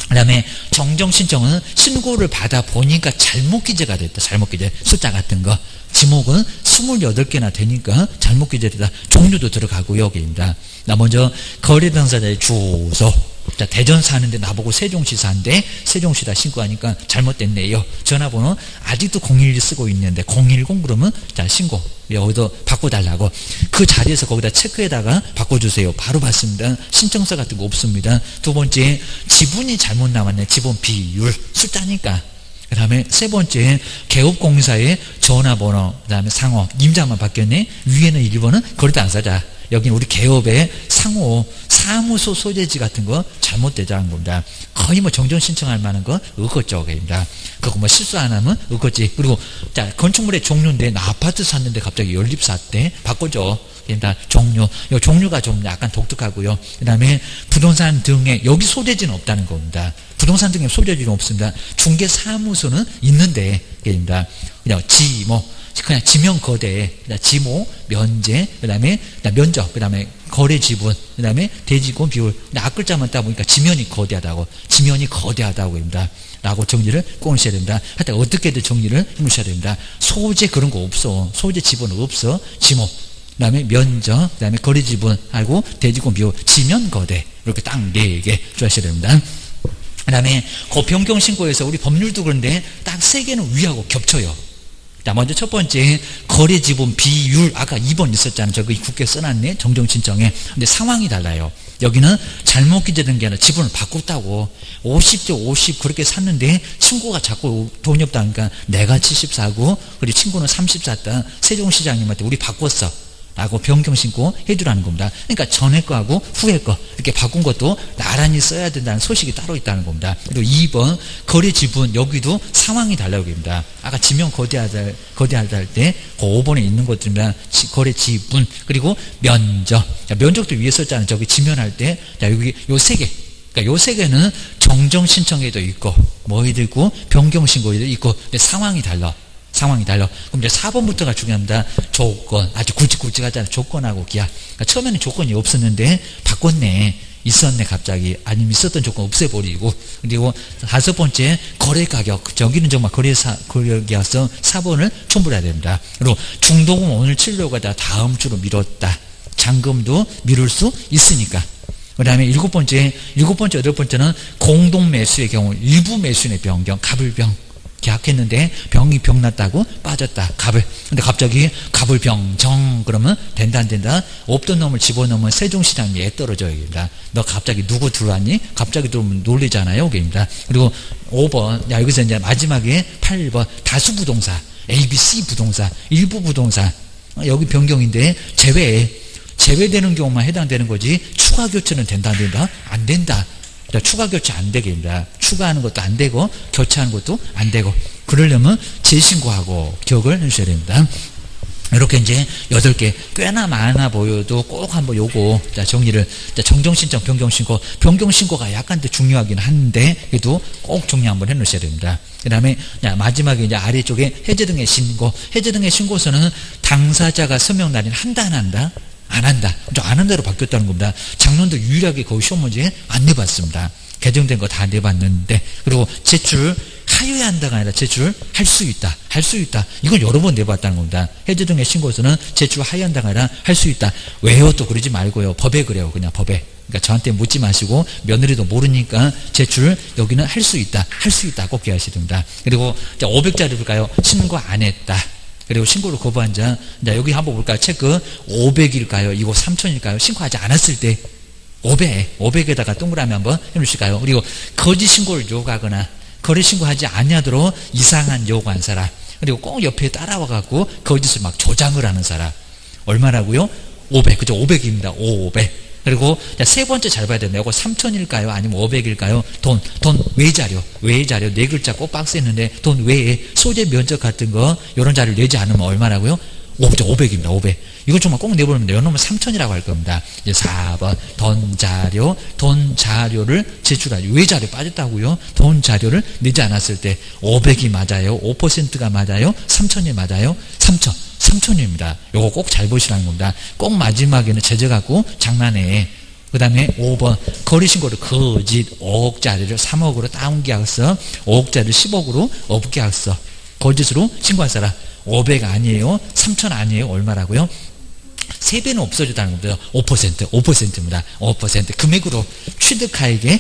그 다음에 정정신청은 신고를 받아 보니까 잘못 기재가 됐다. 잘못 기재, 숫자 같은 거. 지목은 28개나 되니까 잘못 기재되다. 종류도 들어가고요, 여기입니다. 먼저 거래 당사자의 주소. 자, 대전 사는데 나보고 세종시 사는데 세종시다 신고하니까 잘못됐네요. 전화번호 아직도 011 쓰고 있는데 010 그러면 자, 신고 여기서 바꿔달라고. 그 자리에서 거기다 체크에다가 바꿔주세요. 바로 받습니다. 신청서 같은 거 없습니다. 두 번째, 지분이 잘못 나왔네. 지분 비율, 숫자니까. 그 다음에 세 번째, 개업공사의 전화번호, 그 다음에 상호, 임자만 바뀌었네. 위에는 1번은 거래 당사자, 여기는 우리 개업의 상호, 사무소 소재지 같은 거 잘못되자는 겁니다. 거의 뭐 정정 신청할 만한 거 없겠죠입니다. 그거 뭐 실수 안 하면 없겠지. 그리고 자, 건축물의 종류인데 나 아파트 샀는데 갑자기 연립사 때 바꿔줘. 그러니까 종류, 이 종류가 좀 약간 독특하고요. 그 다음에 부동산 등에 여기 소재지는 없다는 겁니다. 부동산 등에 소재지는 없습니다. 중개사무소는 있는데, 입니다. 그냥 지모, 그냥 지명 거대, 지모, 면제, 그 다음에 면적, 그 다음에 거래 지분, 그 다음에 대지권 비율. 앞글자만 따 보니까 지면이 거대하다고, 지면이 거대하다고 입니다. 라고 정리를 꼭 하셔야 됩니다. 하여튼 어떻게든 정리를 해 놓으셔야 됩니다. 소재 그런 거 없어. 소재 지분 없어. 지모, 그 다음에 면적, 그 다음에 거래 지분하고 대지권 비율, 지면 거대. 이렇게 딱 4개 주하셔야 됩니다. 그 다음에 고평경 신고에서 우리 법률도 그런데 딱 3개는 위하고 겹쳐요. 자, 먼저 첫 번째, 거래 지분 비율. 아까 2번 있었잖아요. 저기 굳게 써놨네. 정정신청에. 근데 상황이 달라요. 여기는 잘못 기재된 게 아니라 지분을 바꿨다고. 50대 50 그렇게 샀는데 친구가 자꾸 돈이 없다니까 내가 70 사고 그리고 친구는 30 샀다. 세종시장님한테 우리 바꿨어 라고 변경 신고 해주라는 겁니다. 그러니까 전에 거하고 후에 거 이렇게 바꾼 것도 나란히 써야 된다는 소식이 따로 있다는 겁니다. 그리고 2번 거래 지분. 여기도 상황이 달라고 합니다. 아까 지명 거래하다 할 때 그 5번에 있는 것들입니다. 거래 지분. 그리고 면적. 자, 면적도 위에 썼잖아요. 저기 지면할 때. 자, 여기 요 세 개. 그러니까 요 세 개는 정정 신청에도 있고 뭐에도 있고 변경 신고에도 있고. 근데 상황이 달라. 그럼 이제 4번부터가 중요합니다. 조건. 아주 굵직굵직하잖아요. 조건하고 기한. 그러니까 처음에는 조건이 없었는데 바꿨네. 있었네 갑자기. 아니면 있었던 조건 없애버리고. 그리고 5번째 거래 가격. 저기는 정말 거래계약서 4번을 첨부해야 됩니다. 그리고 중도금 오늘 치려고 하다 다음 주로 미뤘다. 잔금도 미룰 수 있으니까. 그 다음에 7번째, 8번째는 공동매수의 경우 일부 매수인의 변경. 갑을병. 계약했는데 병이 병났다고 빠졌다. 갑을. 근데 갑자기 갑을 병정 그러면 된다 안 된다? 없던 놈을 집어넣으면 세종시장이 애 떨어져야 됩니다. 너 갑자기 누구 들어왔니? 갑자기 들어오면 놀리잖아요. 그게입니다. 그리고 5번. 야, 여기서 이제 마지막에 8번 다수부동사. ABC 부동사. 일부 부동사. 여기 변경인데 제외되는 경우만 해당되는 거지 추가 교체는 된다 안 된다? 안 된다. 추가 교체 안 되게 됩니다. 추가하는 것도 안 되고 교체하는 것도 안 되고. 그러려면 재신고하고 기억을 해주셔야 됩니다. 이렇게 이제 8개 꽤나 많아 보여도 꼭 한번 요거 정리를. 정정신청 변경신고. 변경신고가 약간 더 중요하긴 한데 그래도 꼭 정리 한번 해놓으셔야 됩니다. 그 다음에 마지막에 이제 아래쪽에 해제 등의 신고. 해제 등의 신고서는 당사자가 서명 날인 한다 안 한다? 안 한다. 안 한다로 바뀌었다는 겁니다. 작년도 유일하게 거의 시험 문제 안 내봤습니다. 개정된 거 다 내봤는데. 그리고 제출 하여야 한다가 아니라 제출할 수 있다. 할 수 있다. 이걸 여러 번 내봤다는 겁니다. 해제 등의 신고서는 제출 하여야 한다가 아니라 할 수 있다. 왜요? 또 그러지 말고요. 법에 그래요. 그냥 법에. 그러니까 저한테 묻지 마시고 며느리도 모르니까 제출 여기는 할 수 있다. 할 수 있다. 꼭 기억하셔야 됩니다. 그리고 500자리 볼까요? 신고 안 했다. 그리고 신고를 거부한 자. 여기 한번 볼까요? 체크. 500일까요? 이거 3000일까요? 신고하지 않았을 때 500에다가 동그라미 한번 해놓으실까요? 그리고 거짓 신고를 요구하거나 거래 신고하지 않냐도록 이상한 요구한 사람. 그리고 꼭 옆에 따라와갖고 거짓을 막 조장을 하는 사람. 얼마라고요? 500. 그죠? 500입니다. 500. 그리고 세 번째 잘 봐야 되네요. 이거 3000일까요? 아니면 500일까요? 돈 외의 자료 네 글자 꼭 박스에 있는데 돈 외에 소재 면적 같은 거 이런 자료를 내지 않으면 얼마라고요? 500입니다. 500. 이걸 정말 꼭 내보면 돼요. 이놈은 3000이라고 할 겁니다. 이제 4번 돈 자료를 제출하죠. 외 자료 빠졌다고요? 돈 자료를 내지 않았을 때 500이 맞아요? 5%가 맞아요? 3000이 맞아요? 3000입니다. 요거 꼭 잘 보시라는 겁니다. 꼭 마지막에는 제재 갖고 장난해. 그 다음에 5번 거래신고를 거짓 5억짜리를 3억으로 다운계약서 5억짜리를 10억으로 업계약서 거짓으로 신고한 사람. 500 아니에요? 3000 아니에요? 얼마라고요? 3배는 없어졌다는 겁니다. 5%입니다. 5% 금액으로 취득하에게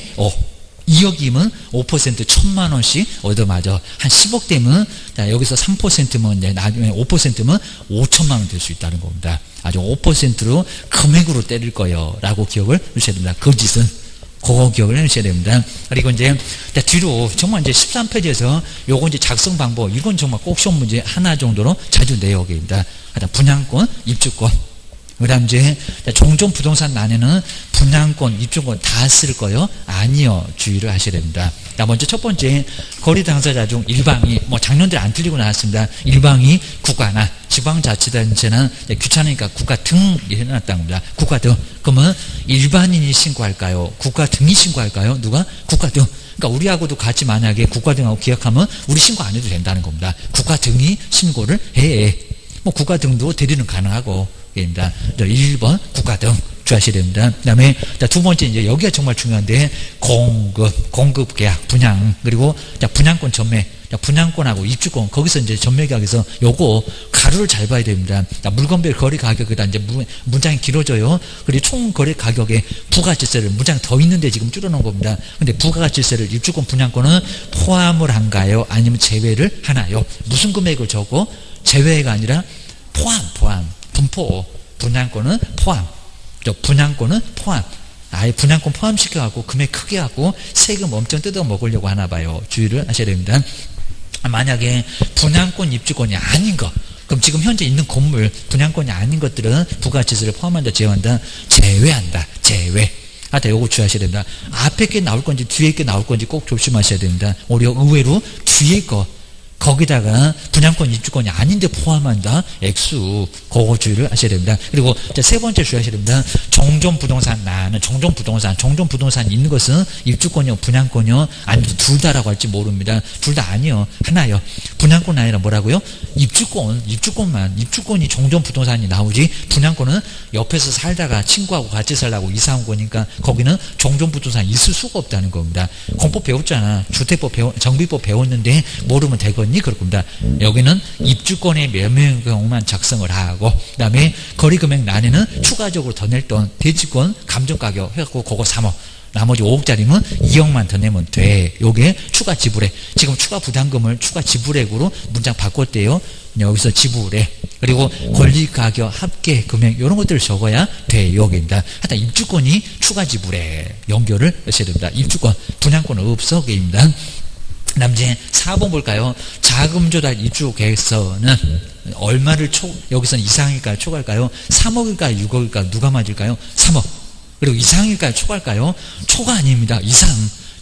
2억이면 5% 1000만원씩 얻어맞아. 한 10억 되면, 자, 여기서 3%면, 나중에 5%면 5천만원 될 수 있다는 겁니다. 아주 5%로 금액으로 때릴 거예요. 라고 기억을 해주셔야 됩니다. 거짓은. 그거 기억을 해주셔야 됩니다. 그리고 이제, 뒤로, 정말 이제 13페이지에서 요거 이제 작성 방법, 이건 정말 꼭 시험 문제 하나 정도로 자주 내역입니다. 하여튼 분양권, 입주권. 그 다음 이제 종종 부동산 난에는 분양권, 입주권 다 쓸 거요? 아니요. 주의를 하셔야 됩니다. 자, 먼저 첫 번째 거래 당사자 중 일방이 작년들에 안 틀리고 나왔습니다. 일방이 국가나 지방자치단체는 귀찮으니까 국가 등 해놨다는 겁니다. 국가 등. 그러면 일반인이 신고할까요? 국가 등이 신고할까요? 누가? 국가 등. 그러니까 우리하고도 같이 만약에 국가 등하고 계약하면 우리 신고 안 해도 된다는 겁니다. 국가 등이 신고를 해. 국가 등도 대리는 가능하고. 입니다. 1번 국가등 주의하셔야 됩니다. 그 다음에 두 번째 이제 여기가 정말 중요한데 공급 계약 분양 그리고 분양권 전매 분양권하고 입주권 거기서 이제 전매 계약에서 요거 가루를 잘 봐야 됩니다. 물건별 거래 가격에다 이제 문장이 길어져요. 그리고 총 거래 가격에 부가치세를 문장 더 있는데 지금 줄여놓은 겁니다. 근데 부가치세를 입주권 분양권은 포함을 한가요? 아니면 제외를 하나요? 무슨 금액을 적고 제외가 아니라 포함. 분포. 분양권은 포함. 분양권은 포함. 아예 분양권 포함시켜갖고 금액 크게 하고 세금 엄청 뜯어 먹으려고 하나 봐요. 주의를 하셔야 됩니다. 만약에 분양권 입주권이 아닌 거, 그럼 지금 현재 있는 건물 분양권이 아닌 것들은 부가치세를 포함한다, 제외한다, 제외한다, 제외. 하여튼 요거 주의하셔야 됩니다. 앞에 게 나올 건지 뒤에 게 나올 건지 꼭 조심하셔야 됩니다. 오히려 의외로 뒤에 거, 거기다가 분양권 입주권이 아닌데 포함한다, 액수. 그거 주의를 하셔야 됩니다. 그리고 세 번째 주의하셔야 됩니다. 종전부동산, 나는 종전부동산 있는 것은 입주권이요 분양권이요 아니면 둘 다라고 할지 모릅니다. 둘 다 아니요, 하나요. 분양권 아니라 뭐라고요? 입주권이 종전부동산이 나오지, 분양권은 옆에서 살다가 친구하고 같이 살라고 이사 온 거니까 거기는 종전부동산이 있을 수가 없다는 겁니다. 공법 배웠잖아. 주택법 정비법 배웠는데 모르면 되거든요. 그럴 겁니다. 여기는 입주권의 매매 경우만 작성을 하고, 그 다음에 거리금액 난에는 추가적으로 더 낼 돈, 대지권 감정가격 해갖고 그거 3억, 나머지 5억짜리면 2억만 더 내면 돼. 요게 추가 지불액. 지금 추가 부담금을 추가 지불액으로 문장 바꿨대요. 여기서 지불액. 그리고 권리가격, 합계 금액, 이런 것들을 적어야 돼. 여기입니다. 하여튼 입주권이 추가 지불액 연결을 하셔야 됩니다. 입주권, 분양권은 없어. 게임입니다. 다음 이제 4번 볼까요? 자금 조달 입주 계획서는 얼마를 여기서는 이상일까요? 초과일까요? 3억일까요? 6억일까요? 누가 맞을까요? 3억. 그리고 이상일까요? 초과일까요? 초과 아닙니다. 이상.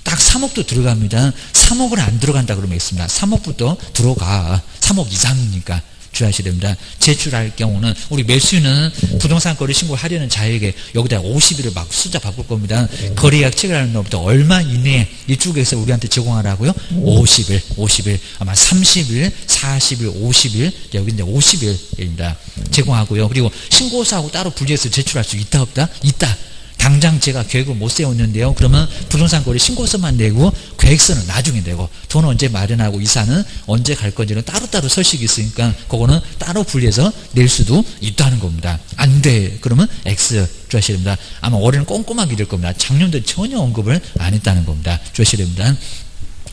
딱 3억도 들어갑니다. 3억을 안 들어간다 그러면 있습니다. 3억부터 들어가. 3억 이상이니까. 주의하셔야 됩니다. 제출할 경우는 우리 매수인은 부동산 거래 신고하려는 자에게 여기다 50일을 막 숫자 바꿀 겁니다. 거래약 체결하는 날부터 얼마 이내에 이쪽에서 우리한테 제공하라고요? 50일 아마 30일 40일 50일 여기 이제 50일입니다. 제공하고요. 그리고 신고서하고 따로 분리해서 제출할 수 있다 없다? 있다. 당장 제가 계획을 못 세웠는데요. 그러면 부동산 거래 신고서만 내고 계획서는 나중에 내고 돈 언제 마련하고 이사는 언제 갈 건지는 따로따로 서식이 있으니까 그거는 따로 분리해서 낼 수도 있다는 겁니다. 안 돼. 그러면 X 주하셔야 됩니다. 아마 올해는 꼼꼼하게 될 겁니다. 작년도 전혀 언급을 안 했다는 겁니다. 주하셔야 됩니다.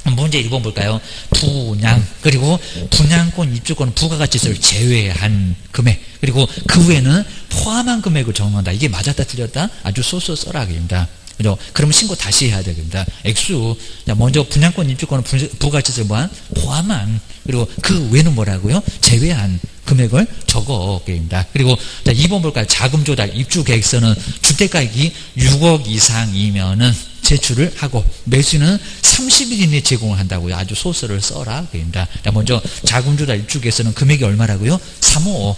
문제 1번 볼까요? 분양, 그리고 분양권 입주권 부가가치세를 제외한 금액, 그리고 그 외에는 포함한 금액을 적는다. 이게 맞았다 틀렸다? 아주 쏘쏘 써라입니다. 그죠? 그러면 신고 다시 해야 되겠습니다. 액수. 먼저 분양권 입주권은 부가가치세를 포함한, 그리고 그 외에는 뭐라고요? 제외한 금액을 적어입니다. 그리고 2번 볼까요? 자금 조달 입주 계획서는 주택가액이 6억 이상이면은 제출을 하고 매수는 30일 이내에 제공을 한다고요. 아주 소설을 써라. 그입니다. 먼저 자금 조달 입주 계획서는 금액이 얼마라고요? 3억.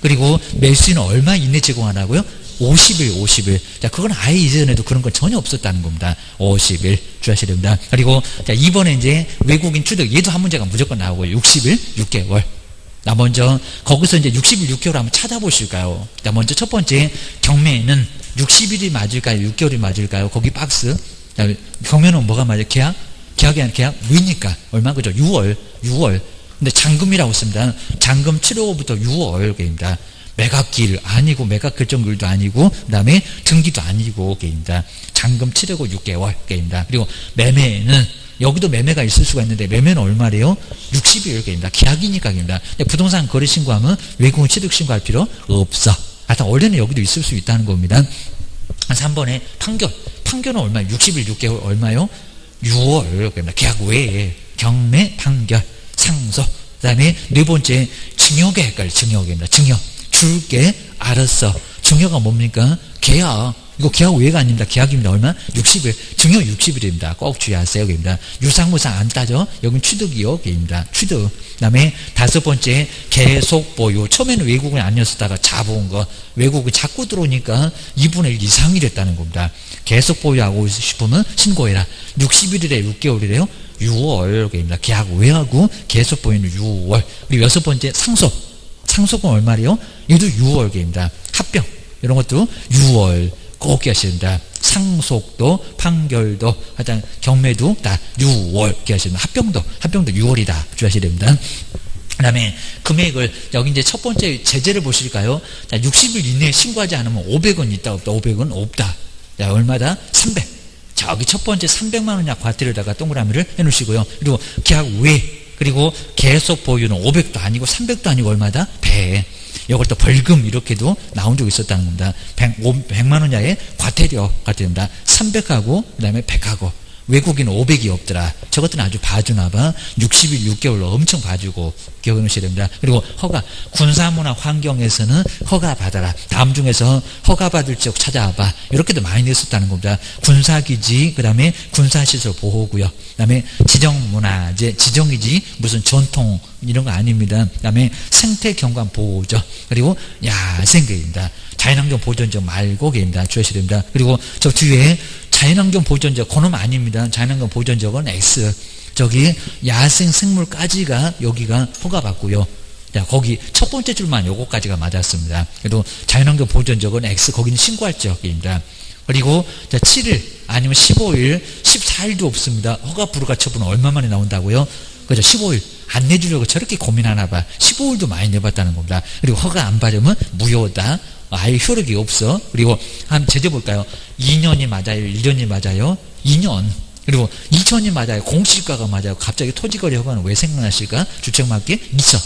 그리고 매수는 얼마 이내에 제공하라고요? 50일. 자, 그건 아예 이전에도 그런 건 전혀 없었다는 겁니다. 50일 주의하셔야 됩니다. 그리고 자, 이번에 이제 외국인 취득, 얘도 한 문제가 무조건 나오고요. 60일, 6개월. 자, 먼저 거기서 이제 60일, 6개월 한번 찾아보실까요? 자, 먼저 첫 번째 경매는 60일이 맞을까요? 6개월이 맞을까요? 거기 박스. 자, 경매는 뭐가 맞아요? 계약이 아니라 계약 왜니까 얼마? 그죠? 6월. 근데 잔금이라고 씁니다. 잔금 7월부터 6월입니다. 매각길 아니고 매각 결정일도 아니고 그 다음에 등기도 아니고 게입니다. 잔금 7월 6개월입니다. 그리고 매매는 여기도 매매가 있을 수가 있는데 매매는 얼마래요? 60일입니다. 계약이니까입니다. 부동산 거래 신고하면 외국인 취득 신고할 필요 없어. 하여튼 원래는 여기도 있을 수 있다는 겁니다. 3번에 판결은 얼마요? 60일 6개월 얼마요? 6월입니다. 계약 외에 경매 판결 상속. 그 다음에 네 번째 증여가 헷갈려. 증여입니다. 증여. 줄게 알았어. 증여가 뭡니까? 계약. 이거 계약 외가 아닙니다. 계약입니다. 얼마? 60일. 증여 60일입니다. 꼭 주의하세요. 여기입니다. 유상무상 안 따져. 여긴 취득이요. 여기입니다. 취득. 그 다음에 다섯 번째 계속 보유. 처음에는 외국인 아니었다가 잡아온 거. 외국이 자꾸 들어오니까 2분의 1 이상이 됐다는 겁니다. 계속 보유하고 싶으면 신고해라. 60일이래 6개월이래요? 6월입니다. 계약 외하고 계속 보유는 6월. 그리고 여섯 번째 상속. 상속은 얼마래요? 얘도 6월입니다. 합병. 이런 것도 6월. 꼭 기하셔야 됩니다. 상속도, 판결도, 하여튼 경매도 다 6월 기하셔야 됩니다. 합병도 6월이다. 주의하셔야 됩니다. 그 다음에 금액을, 여기 이제 첫 번째 제재를 보실까요? 자, 60일 이내에 신고하지 않으면 500원 있다, 없다? 500원 없다. 자, 얼마다? 300. 저기 첫 번째 300만원 약 과태료에다가 동그라미를 해 놓으시고요. 그리고 계약 외, 그리고 계속 보유는 500도 아니고 300도 아니고 얼마다? 100. 이걸 또 벌금 이렇게도 나온 적이 있었다는 겁니다. 100만 원 이하의 과태료가 됩니다. 300하고 그다음에 100하고 외국인은 500이 없더라. 저것들은 아주 봐주나 봐. 60일 6개월로 엄청 봐주고 기억해 놓으셔야 됩니다. 그리고 허가, 군사문화 환경에서는 허가 받아라. 다음 중에서 허가 받을 지역 찾아와봐. 이렇게도 많이 냈었다는 겁니다. 군사기지, 그 다음에 군사시설 보호구역, 그 다음에 지정문화재, 지정이지 무슨 전통 이런 거 아닙니다. 그 다음에 생태경관 보호죠. 그리고 야생계입니다. 자연환경 보존적 말고 계입니다. 주의하셔야 됩니다. 그리고 저 뒤에 자연환경 보존적, 그놈 아닙니다. 자연환경 보존적은 X. 저기 야생 생물까지가 여기가 허가받고요. 자, 거기 첫 번째 줄만 요거까지가 맞았습니다. 그래도 자연환경 보존적은 X, 거기는 신고할 지역입니다. 그리고 자, 7일 아니면 15일, 14일도 없습니다. 허가 불허가 처분은 얼마 만에 나온다고요? 그죠? 15일. 안 내주려고 저렇게 고민하나 봐. 15일도 많이 내봤다는 겁니다. 그리고 허가 안 받으면 무효다. 아예 효력이 없어. 그리고 한번 제재볼까요? 2년이 맞아요? 1년이 맞아요? 2년. 그리고 2천이 맞아요? 공시가가 맞아요? 갑자기 토지거래 허가는 왜 생각나실까? 주택맞게 2천.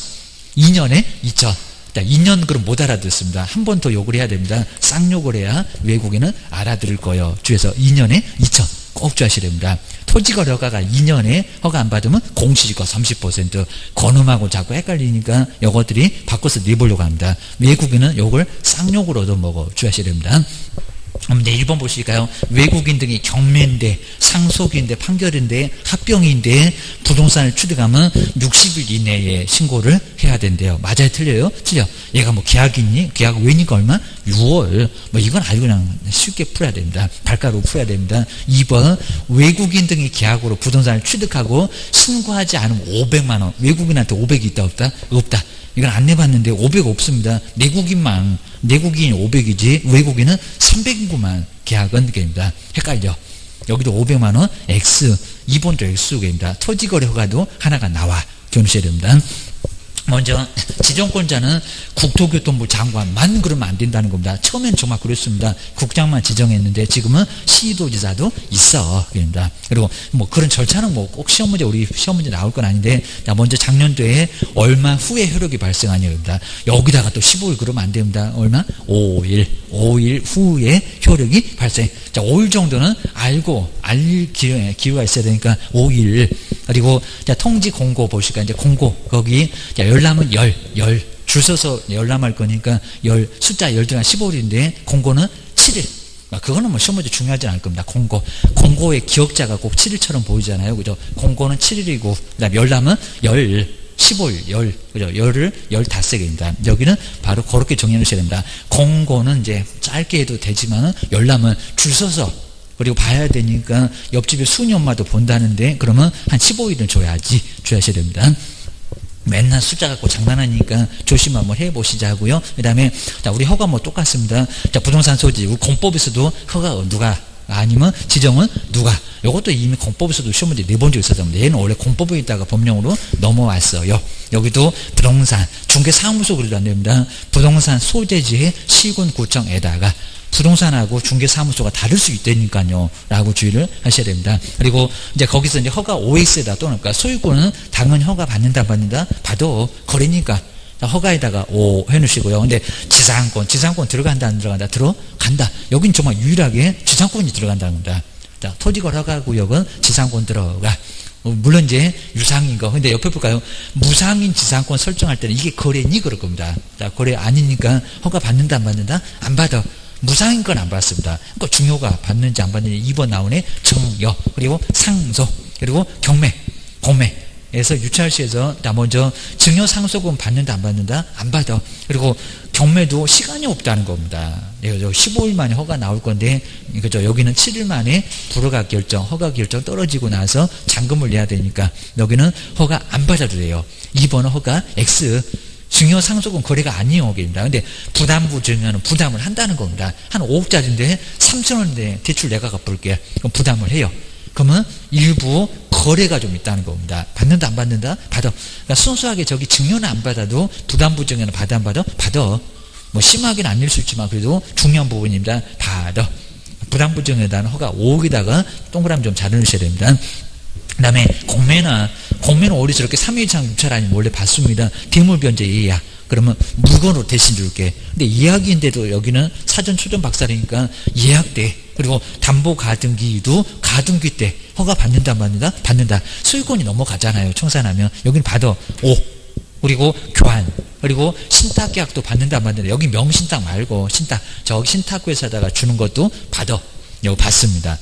2년에 2천. 2년 그럼 못 알아듣습니다. 한 번 더 욕을 해야 됩니다. 쌍욕을 해야 외국인은 알아들을 거예요. 주에서 2년에 2천. 꼭 주하셔야 됩니다. 토지거래 허가가 2년에 허가 안 받으면 공시지가 30%. 건음하고 자꾸 헷갈리니까 이것들이 바꿔서 내보려고 합니다. 외국인은 요걸 쌍욕을 얻어먹어 주하셔야 됩니다. 이제 1번 보실까요? 외국인 등이 경매인데, 상속인데, 판결인데, 합병인데 부동산을 취득하면 60일 이내에 신고를 해야 된대요. 맞아요? 틀려요? 틀려. 얘가 뭐 계약이니? 계약 외니까 얼마? 6월. 뭐 이건 아주 그냥 쉽게 풀어야 됩니다. 발가락으로 풀어야 됩니다. 2번 외국인 등이 계약으로 부동산을 취득하고 신고하지 않으면 500만 원. 외국인한테 500이 있다 없다? 없다. 이건 안 내봤는데 500 없습니다. 내국인이 500이지 외국인은 300인구만 계약은 게입니다. 헷갈려. 여기도 500만 원 X, 2번도 X입니다. 토지거래 허가도 하나가 나와. 기억하셔야 됩니다. 먼저 지정권자는 국토교통부 장관만 그러면 안 된다는 겁니다. 처음엔 정말 그랬습니다. 국장만 지정했는데 지금은 시도지사도 있어. 그럽니다. 그리고 뭐 그런 절차는 뭐 꼭 시험 문제, 우리 시험 문제 나올 건 아닌데, 자, 먼저 작년도에 얼마 후에 효력이 발생하냐입니다. 여기다가 또 15일 그러면 안 됩니다. 얼마? 5일 후에 효력이 발생. 자, 5일 정도는 알 기회가 있어야 되니까 5일. 그리고 자, 통지 공고 보실까요? 이제 공고 거기 자, 열람은 줄 서서 열람할 거니까 숫자 10 중에 15일인데 공고는 7일. 그거는 뭐 시험 문제 중요하지 않을 겁니다. 공고의 기억자가 꼭 7일처럼 보이잖아요. 그죠? 공고는 7일이고 그다음에 열람은 15일, 그죠? 열을 15개입니다. 여기는 바로 그렇게 정리해 놓으셔야 됩니다. 공고는 이제 짧게 해도 되지만은 열람은 줄 서서 그리고 봐야 되니까 옆집에 순이 엄마도 본다는데 그러면 한 15일은 줘야지. 주셔야 됩니다. 맨날 숫자 갖고 장난하니까 조심 한번 해보시자고요. 그 다음에 자, 우리 허가 뭐 똑같습니다. 자, 부동산 소지 우리 공법에서도 허가 누가 아니면 지정은 누가. 이것도 이미 공법에서도 시험 문제 4번 적 있었답니다. 얘는 원래 공법에 있다가 법령으로 넘어왔어요. 여기도 부동산 중개사무소 그래도 안 됩니다. 부동산 소재지의 시군구청에다가 부동산하고 중개사무소가 다를 수 있다니까요. 라고 주의를 하셔야 됩니다. 그리고 이제 거기서 이제 허가 OX에다 또는 그러니까 소유권은 당연히 허가 받는다. 받아. 거래니까. 허가에다가 O 해놓으시고요. 근데 지상권 들어간다 안 들어간다? 들어간다. 여긴 정말 유일하게 지상권이 들어간다는 겁니다. 자, 토지거래 허가구역은 지상권 들어가. 물론 이제 유상인 거. 근데 옆에 볼까요? 무상인 지상권 설정할 때는 이게 거래니 그럴 겁니다. 자, 거래 아니니까 허가 받는다 안 받는다? 안 받아. 무상인 건 안 받습니다. 그러니까 중요가 받는지 안 받는지 2번 나오네. 정여 그리고 상소 그리고 경매 공매에서 유찰시에서 먼저 증여 상속은 받는다 안 받는다? 안 받아. 그리고 경매도 시간이 없다는 겁니다. 15일 만에 허가 나올 건데 그죠? 여기는 7일 만에 불허가 결정, 허가 결정 떨어지고 나서 잔금을 내야 되니까 여기는 허가 안 받아도 돼요. 2번은 허가 X. 증여 상속은 거래가 아니에요. 근데 부담부 증여는 부담을 한다는 겁니다. 한 5억짜리인데 3천원인데 대출 내가 갚을게. 그럼 부담을 해요. 그러면 일부 거래가 좀 있다는 겁니다. 받는다 안 받는다? 받아. 그러니까 순수하게 저기 증여는 안 받아도 부담부 증여는 받아 안 받아? 받아. 뭐 심하게는 아닐 수 있지만 그래도 중요한 부분입니다. 받아. 부담부 증여에 대한 허가 5억에다가 동그라미 좀 잘 넣으셔야 됩니다. 다음에 공매는 원래 저렇게 3회 이상 유찰 아니면 원래 받습니다. 대물변제 예약. 그러면 물건으로 대신 줄게. 근데 예약인데도 여기는 사전 초전 박살이니까 예약 때, 그리고 담보 가등기도 가등기 때 허가 받는다 받는다? 받는다. 소유권이 넘어가잖아요. 청산하면. 여기는 받아. 5. 그리고 교환. 그리고 신탁 계약도 받는다 받는다. 여기 명신탁 말고 신탁. 저기 신탁회사에다가 주는 것도 받아. 여기 받습니다.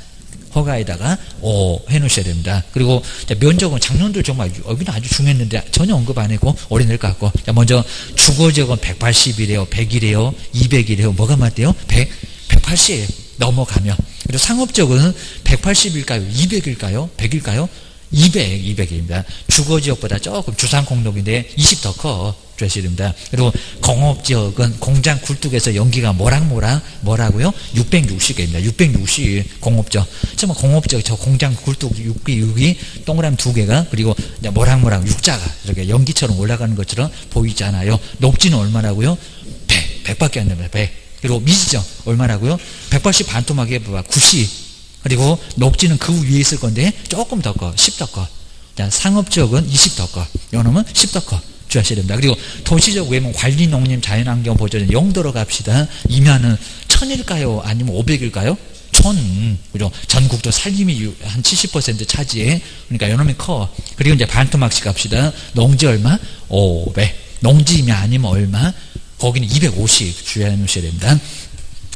허가에다가 해놓으셔야 됩니다. 그리고 면적은 작년도 정말 여기는 아주 중요했는데 전혀 언급 안 했고 올해 낼 것 같고, 먼저 주거지역은 180이래요, 100이래요, 200이래요. 뭐가 맞대요? 180이에요. 넘어가면. 그리고 상업적은 180일까요? 200일까요? 100일까요? 200입니다. 주거지역보다 조금 주상공동인데 20 더 커. 주셔야 됩니다. 그리고 공업지역은 공장 굴뚝에서 연기가 모락모락 뭐라고요? 660개입니다. 660 공업지역. 정말 공업지역 저 공장 굴뚝 6이 동그라미 2개가, 그리고 모락모락 육자가 이렇게 연기처럼 올라가는 것처럼 보이잖아요. 녹지는 얼마라고요? 100밖에 안 됩니다. 100. 그리고 미지정 얼마라고요? 180 반토막에 봐봐. 90. 그리고 녹지는 그 위에 있을 건데 조금 더 커. 10 더 커. 자, 상업지역은 20 더 커. 요놈은 10 더 커. 주하셔야 됩니다. 그리고 도시적 외면 관리 농림 자연환경 보전 영도로 갑시다. 이면은 1000일까요? 아니면 500일까요? 1000. 그죠? 전국도 살림이 한 70% 차지해. 그러니까 요놈이 커. 그리고 이제 반토막씩 갑시다. 농지 얼마? 500. 농지면 아니면 얼마? 거기는 250 주의해 놓으셔야 됩니다.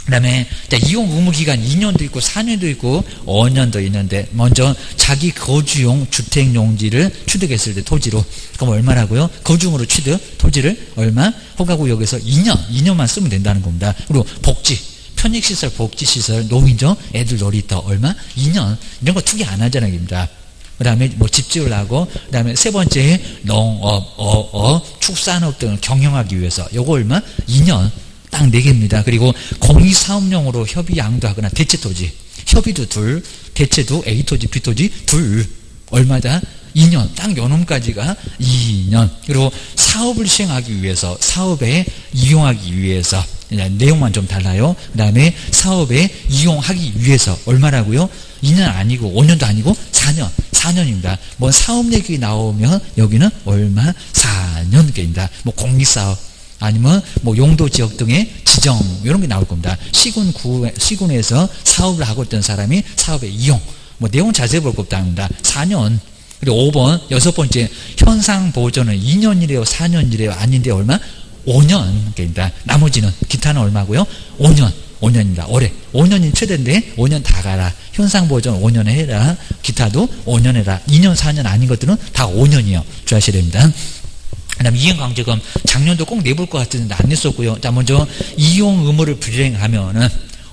그 다음에 이용 의무 기간 2년도 있고 4년도 있고 5년도 있는데, 먼저 자기 거주용 주택용지를 취득했을 때 토지로, 그럼 얼마라고요? 거주용으로 취득 토지를 얼마? 허가구역에서 2년만 쓰면 된다는 겁니다. 그리고 복지, 편익시설, 복지시설, 노인정, 애들 놀이터 얼마? 2년. 이런 거 투기 안 하자는 겁니다. 그 다음에 뭐 집 지으려고, 그 다음에 세 번째 농업, 축산업 등을 경영하기 위해서 요거 얼마? 2년. 딱 4개입니다. 그리고 공익사업용으로 협의 양도하거나 대체토지, 협의도 둘, 대체도 A토지, B토지 둘, 얼마다? 2년. 딱 요놈까지가 2년. 그리고 사업을 시행하기 위해서, 사업에 이용하기 위해서, 내용만 좀 달라요. 그 다음에 사업에 이용하기 위해서 얼마라고요? 2년 아니고 5년도 아니고 4년. 4년입니다. 뭐 사업 얘기 나오면 여기는 얼마? 4년입니다. 뭐 공익사업, 아니면 뭐 용도 지역 등의 지정 이런 게 나올 겁니다. 시군에서 사업을 하고 있던 사람이 사업의 이용, 뭐 내용 자세히 볼 것도 아닙니다. 4년. 그리고 5번, 6번째 현상 보존은 2년이래요, 4년이래요, 아닌데 얼마? 5년입니다. 나머지는 기타는 얼마고요? 5년입니다. 올해 5년이 최대인데 5년 다 가라. 현상 보존 5년에 해라. 기타도 5년 해라. 2년 4년 아닌 것들은 다 5년이요. 주의하셔야 됩니다. 그 다음에 이행강제금 작년도 꼭 내볼 것 같은데 안 냈었고요. 자, 먼저 이용 의무를 불이행하면은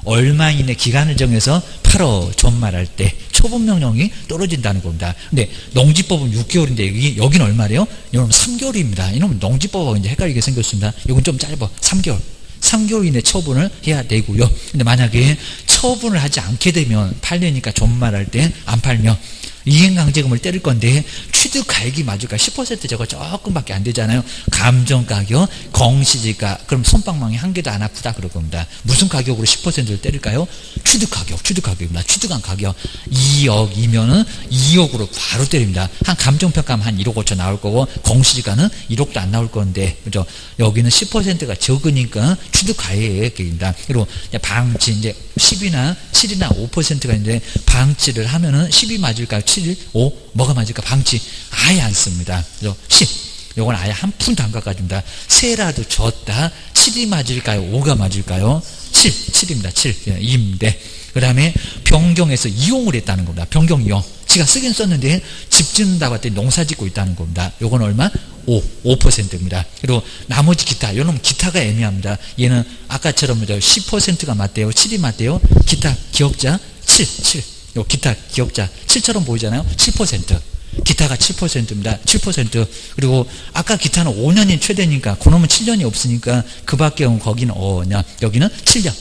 얼마 이내 기간을 정해서 8월 전말할 때 처분명령이 떨어진다는 겁니다. 근데 농지법은 6개월인데 여기는 얼마래요? 여러분 3개월입니다. 이놈은 농지법하고 이제 헷갈리게 생겼습니다. 이건 좀 짧아. 3개월. 3개월 이내 처분을 해야 되고요. 근데 만약에 처분을 하지 않게 되면 팔려니까 전말할 때 안 팔면 이행강제금을 때릴 건데 취득가액이 맞을까? 10% 저거 조금밖에 안 되잖아요. 감정가격, 공시지가. 그럼 손방망이 한 개도 안 아프다 그럴 겁니다. 무슨 가격으로 10%를 때릴까요? 취득가격입니다. 취득한 가격 2억이면은 2억으로 바로 때립니다. 한 감정평가하면 한 1억 5천 나올 거고 공시지가는 1억도 안 나올 건데, 그죠? 여기는 10%가 적으니까 취득가액입니다. 그리고 방치 이제 10이나 7이나 5%가 이제 방치를 하면은 10이 맞을까요? 7, 5 뭐가 맞을까? 방치 아예 안 씁니다. 그죠? 10 요건 아예 한 푼도 안 깎아줍니다. 세라도 줬다. 7이 맞을까요? 5가 맞을까요? 7입니다. 7 2인데, 그 다음에 변경해서 이용을 했다는 겁니다. 변경 이용. 지가 쓰긴 썼는데 집 짓는다고 했더니 농사 짓고 있다는 겁니다. 요건 얼마? 5%입니다. 그리고 나머지 기타, 요놈 기타가 애매합니다. 얘는 아까처럼 10%가 맞대요. 7이 맞대요. 기타 기억자 7. 요 기타 기억자 7처럼 보이잖아요. 7%. 기타가 7%입니다. 7%. 그리고 아까 기타는 5년이 최대니까 그놈은 7년이 없으니까 그 밖에 거기는 5년, 여기는 7년.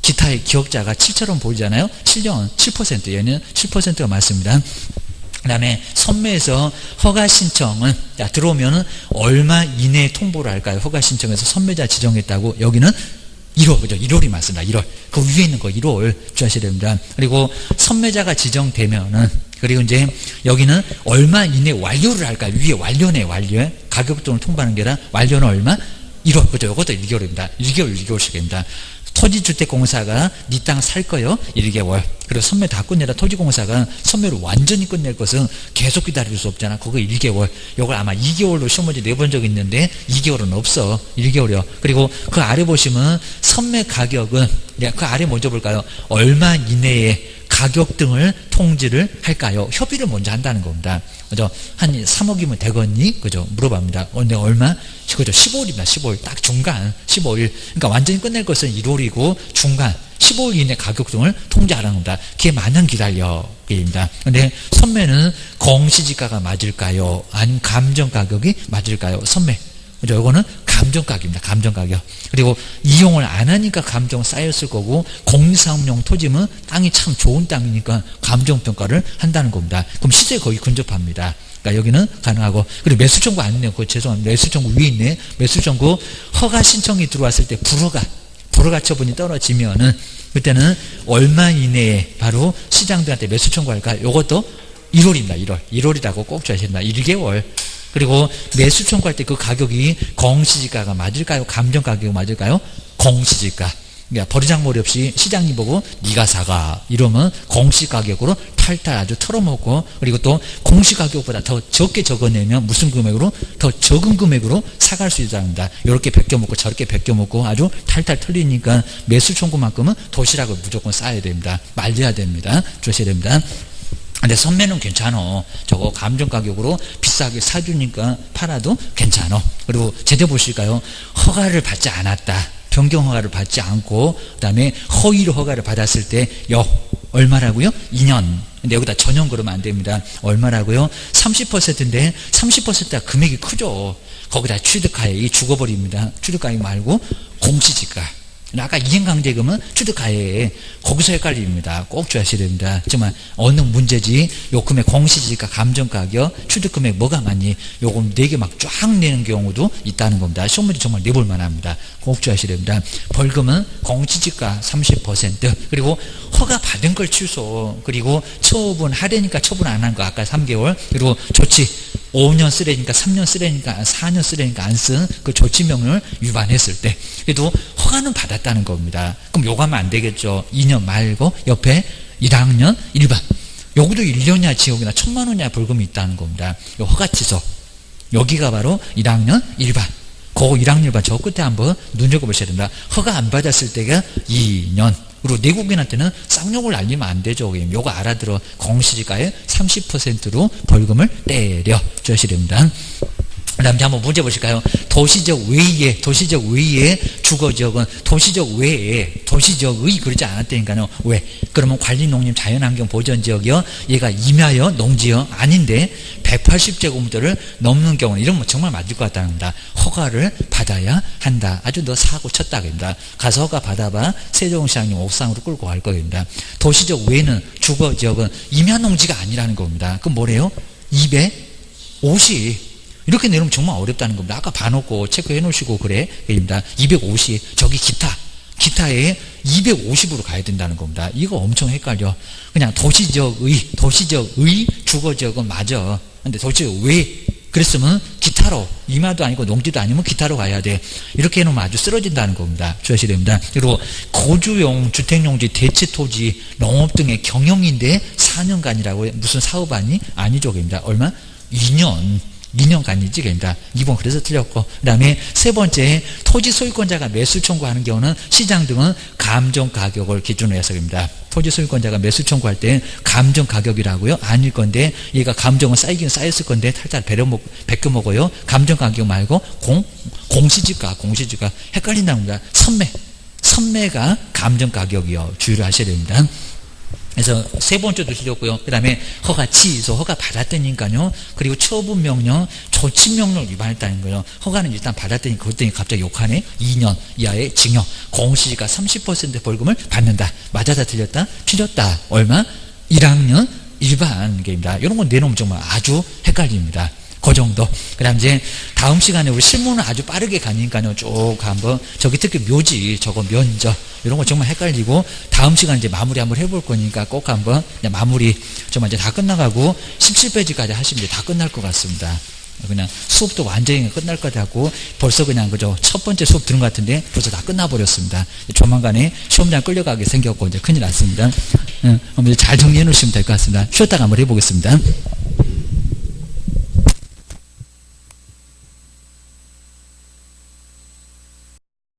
기타의 기억자가 7처럼 보이잖아요. 7년 7%. 얘는 7%가 맞습니다. 그 다음에 선매에서 허가 신청은 들어오면은 얼마 이내에 통보를 할까요? 허가 신청에서 선매자 지정했다고. 여기는 1월, 그죠? 1월이 맞습니다. 1월. 그 위에 있는 거 1월 주의하셔야 됩니다. 그리고 선매자가 지정되면은 그리고 이제 여기는 얼마 이내 완료를 할까? 위에 완료네, 완료. 가격등을 통보하는 게 아니라 완료는 얼마? 1월. 그죠? 이것도 1개월입니다. 1개월씩입니다. 토지주택공사가 네 땅 살 거요. 1개월. 그리고 선매 다 끝내라. 토지공사가 선매를 완전히 끝낼 것은 계속 기다릴 수 없잖아. 그거 1개월. 이걸 아마 2개월로 시험 문제 내본 적이 있는데 2개월은 없어. 1개월이요. 그리고 그 아래 보시면 선매 가격은 그 아래 먼저 볼까요? 얼마 이내에 가격 등을 통지를 할까요? 협의를 먼저 한다는 겁니다. 그죠? 한 3억이면 되겠니? 그죠? 물어봅니다. 근데 얼마? 그죠? 15일입니다. 15일. 딱 중간. 15일. 그러니까 완전히 끝낼 것은 1월이고 중간. 15일 이내 가격 등을 통지하라는 겁니다. 그게 만년 기다려. 입니다. 근데 선매는 공시지가가 맞을까요? 아니면 감정 가격이 맞을까요? 선매. 그죠? 이거는 감정가격입니다. 감정가격. 그리고 이용을 안 하니까 감정 쌓였을 거고 공사업용 토지면 땅이 참 좋은 땅이니까 감정평가를 한다는 겁니다. 그럼 시세에 거의 근접합니다. 그러니까 여기는 가능하고 그리고 매수 청구 안 있네요. 그거 죄송합니다. 매수 청구 위에 있네. 매수 청구 허가 신청이 들어왔을 때 불허가 처분이 떨어지면은 그때는 얼마 이내에 바로 시장들한테 매수 청구할까? 이것도 1월입니다. 1월이라고 꼭 줘야 됩니다. 1개월. 그리고 매수 청구할 때 그 가격이 공시지가가 맞을까요? 감정 가격이 맞을까요? 공시지가. 그러니까 버리장머리 없이 시장이 보고 네가 사가 이러면 공시가격으로 탈탈 아주 털어먹고 그리고 또 공시가격보다 더 적게 적어내면 무슨 금액으로? 더 적은 금액으로 사갈 수 있답니다. 이렇게 베껴먹고 저렇게 베껴먹고 아주 탈탈 털리니까 매수 청구만큼은 도시락을 무조건 싸야 됩니다. 말려야 됩니다. 주셔야 됩니다. 근데 선매는 괜찮아. 저거 감정 가격으로 비싸게 사주니까 팔아도 괜찮아. 그리고 제대 보실까요? 허가를 받지 않았다. 변경 허가를 받지 않고 그다음에 허위로 허가를 받았을 때 얼마라고요? 2년. 근데 여기다 전용 그러면 안 됩니다. 얼마라고요? 30%인데 30%가 금액이 크죠. 거기다 취득하에 죽어버립니다. 취득가액 말고 공시지가. 아까 이행강제금은 취득하에 거기서 헷갈립니다. 꼭 주셔야 됩니다. 정말 어느 문제지 요 금액 공시지가 감정가격 취득금액 뭐가 많니? 요거 4개 막 쫙 내는 경우도 있다는 겁니다. 시험 문제 정말 내볼 만합니다. 꼭 주셔야 됩니다. 벌금은 공시지가 30% 그리고 허가 받은 걸 취소 그리고 처분 하려니까 처분 안 한 거 아까 3개월 그리고 조치 5년 쓰래니까 3년 쓰래니까 4년 쓰래니까 안 쓴 그 조치명령을 위반했을 때 그래도 허가는 받았다는 겁니다. 그럼 요가면 안 되겠죠. 2년 말고 옆에 1학년 일반 여기도 1년이야 지옥이나 1,000만 원이야 벌금이 있다는 겁니다. 요 허가 취소 여기가 바로 1학년 일반 그거 1학년 일반 저 끝에 한번 눈여겨보셔야 됩니다. 허가 안 받았을 때가 2년 그리고 내국인한테는 쌍욕을 알리면 안 되죠. 요거 알아들어. 공시지가의 30%로 벌금을 때려 주셔야 됩니다. 그 다음에 한번 문제 보실까요? 도시적 외의 주거지역은 도시적 의 그러지 않았다니까요. 왜? 그러면 관리농림 자연환경보전지역이요. 얘가 임야요, 농지요 아닌데 180제곱미터를 넘는 경우는 이러면 정말 맞을 것 같다는 겁니다. 허가를 받아야 한다. 아주 너 사고 쳤다 그럽니다. 가서 허가 받아봐 세종시장님 옥상으로 끌고 갈 겁니다. 도시적 외는 주거지역은 임야농지가 아니라는 겁니다. 그럼 뭐래요? 250 이렇게 내놓으면 정말 어렵다는 겁니다. 아까 봐놓고 체크해 놓으시고 그래. 입니다. 250 저기 기타에 250으로 가야 된다는 겁니다. 이거 엄청 헷갈려. 그냥 도시적의 주거지역은 맞아. 근데 도시적 왜 그랬으면 기타로 임야도 아니고 농지도 아니면 기타로 가야 돼. 이렇게 해놓으면 아주 쓰러진다는 겁니다. 주셔야 됩니다. 그리고 거주용 주택용지 대체토지 농업 등의 경영인데 4년간이라고 무슨 사업하니? 아니죠. 입니다. 얼마? 2년간이지, 그입니다. 2번 그래서 틀렸고. 그 다음에 세 번째, 토지 소유권자가 매수 청구하는 경우는 시장 등은 감정 가격을 기준으로 해석입니다. 토지 소유권자가 매수 청구할 때 감정 가격이라고요? 아닐 건데, 얘가 감정은 쌓이긴 쌓였을 건데, 탈탈 베껴 먹어요. 감정 가격 말고, 공시지가. 헷갈린다는 겁니다. 선매가 감정 가격이요. 주의를 하셔야 됩니다. 그래서 세 번째도 틀렸고요. 그 다음에 허가 취소, 허가 받았다니까요. 그리고 처분명령, 조치명령을 위반했다는 거예요. 허가는 일단 받았더니 그랬더니 갑자기 욕하네. 2년 이하의 징역, 공시지가 30% 벌금을 받는다. 맞았다 틀렸다? 틀렸다. 얼마? 1학년 일반 게임이다. 이런 건 내놓으면 정말 아주 헷갈립니다. 그 정도. 그 다음 이제 다음 시간에 우리 실무는 아주 빠르게 가니까요. 쭉 한번, 저기 특히 묘지, 저거 면접, 이런 거 정말 헷갈리고, 다음 시간 이제 마무리 한번 해볼 거니까 꼭 한번 마무리, 정말 이제 다 끝나가고, 17페이지까지 하시면 이제 다 끝날 것 같습니다. 그냥 수업도 완전히 끝날 것 같고, 벌써 그냥 그저 첫 번째 수업 들은 것 같은데, 벌써 다 끝나버렸습니다. 조만간에 시험장 끌려가게 생겼고, 이제 큰일 났습니다. 이제 잘 정리해 놓으시면 될 것 같습니다. 쉬었다가 한번 해보겠습니다.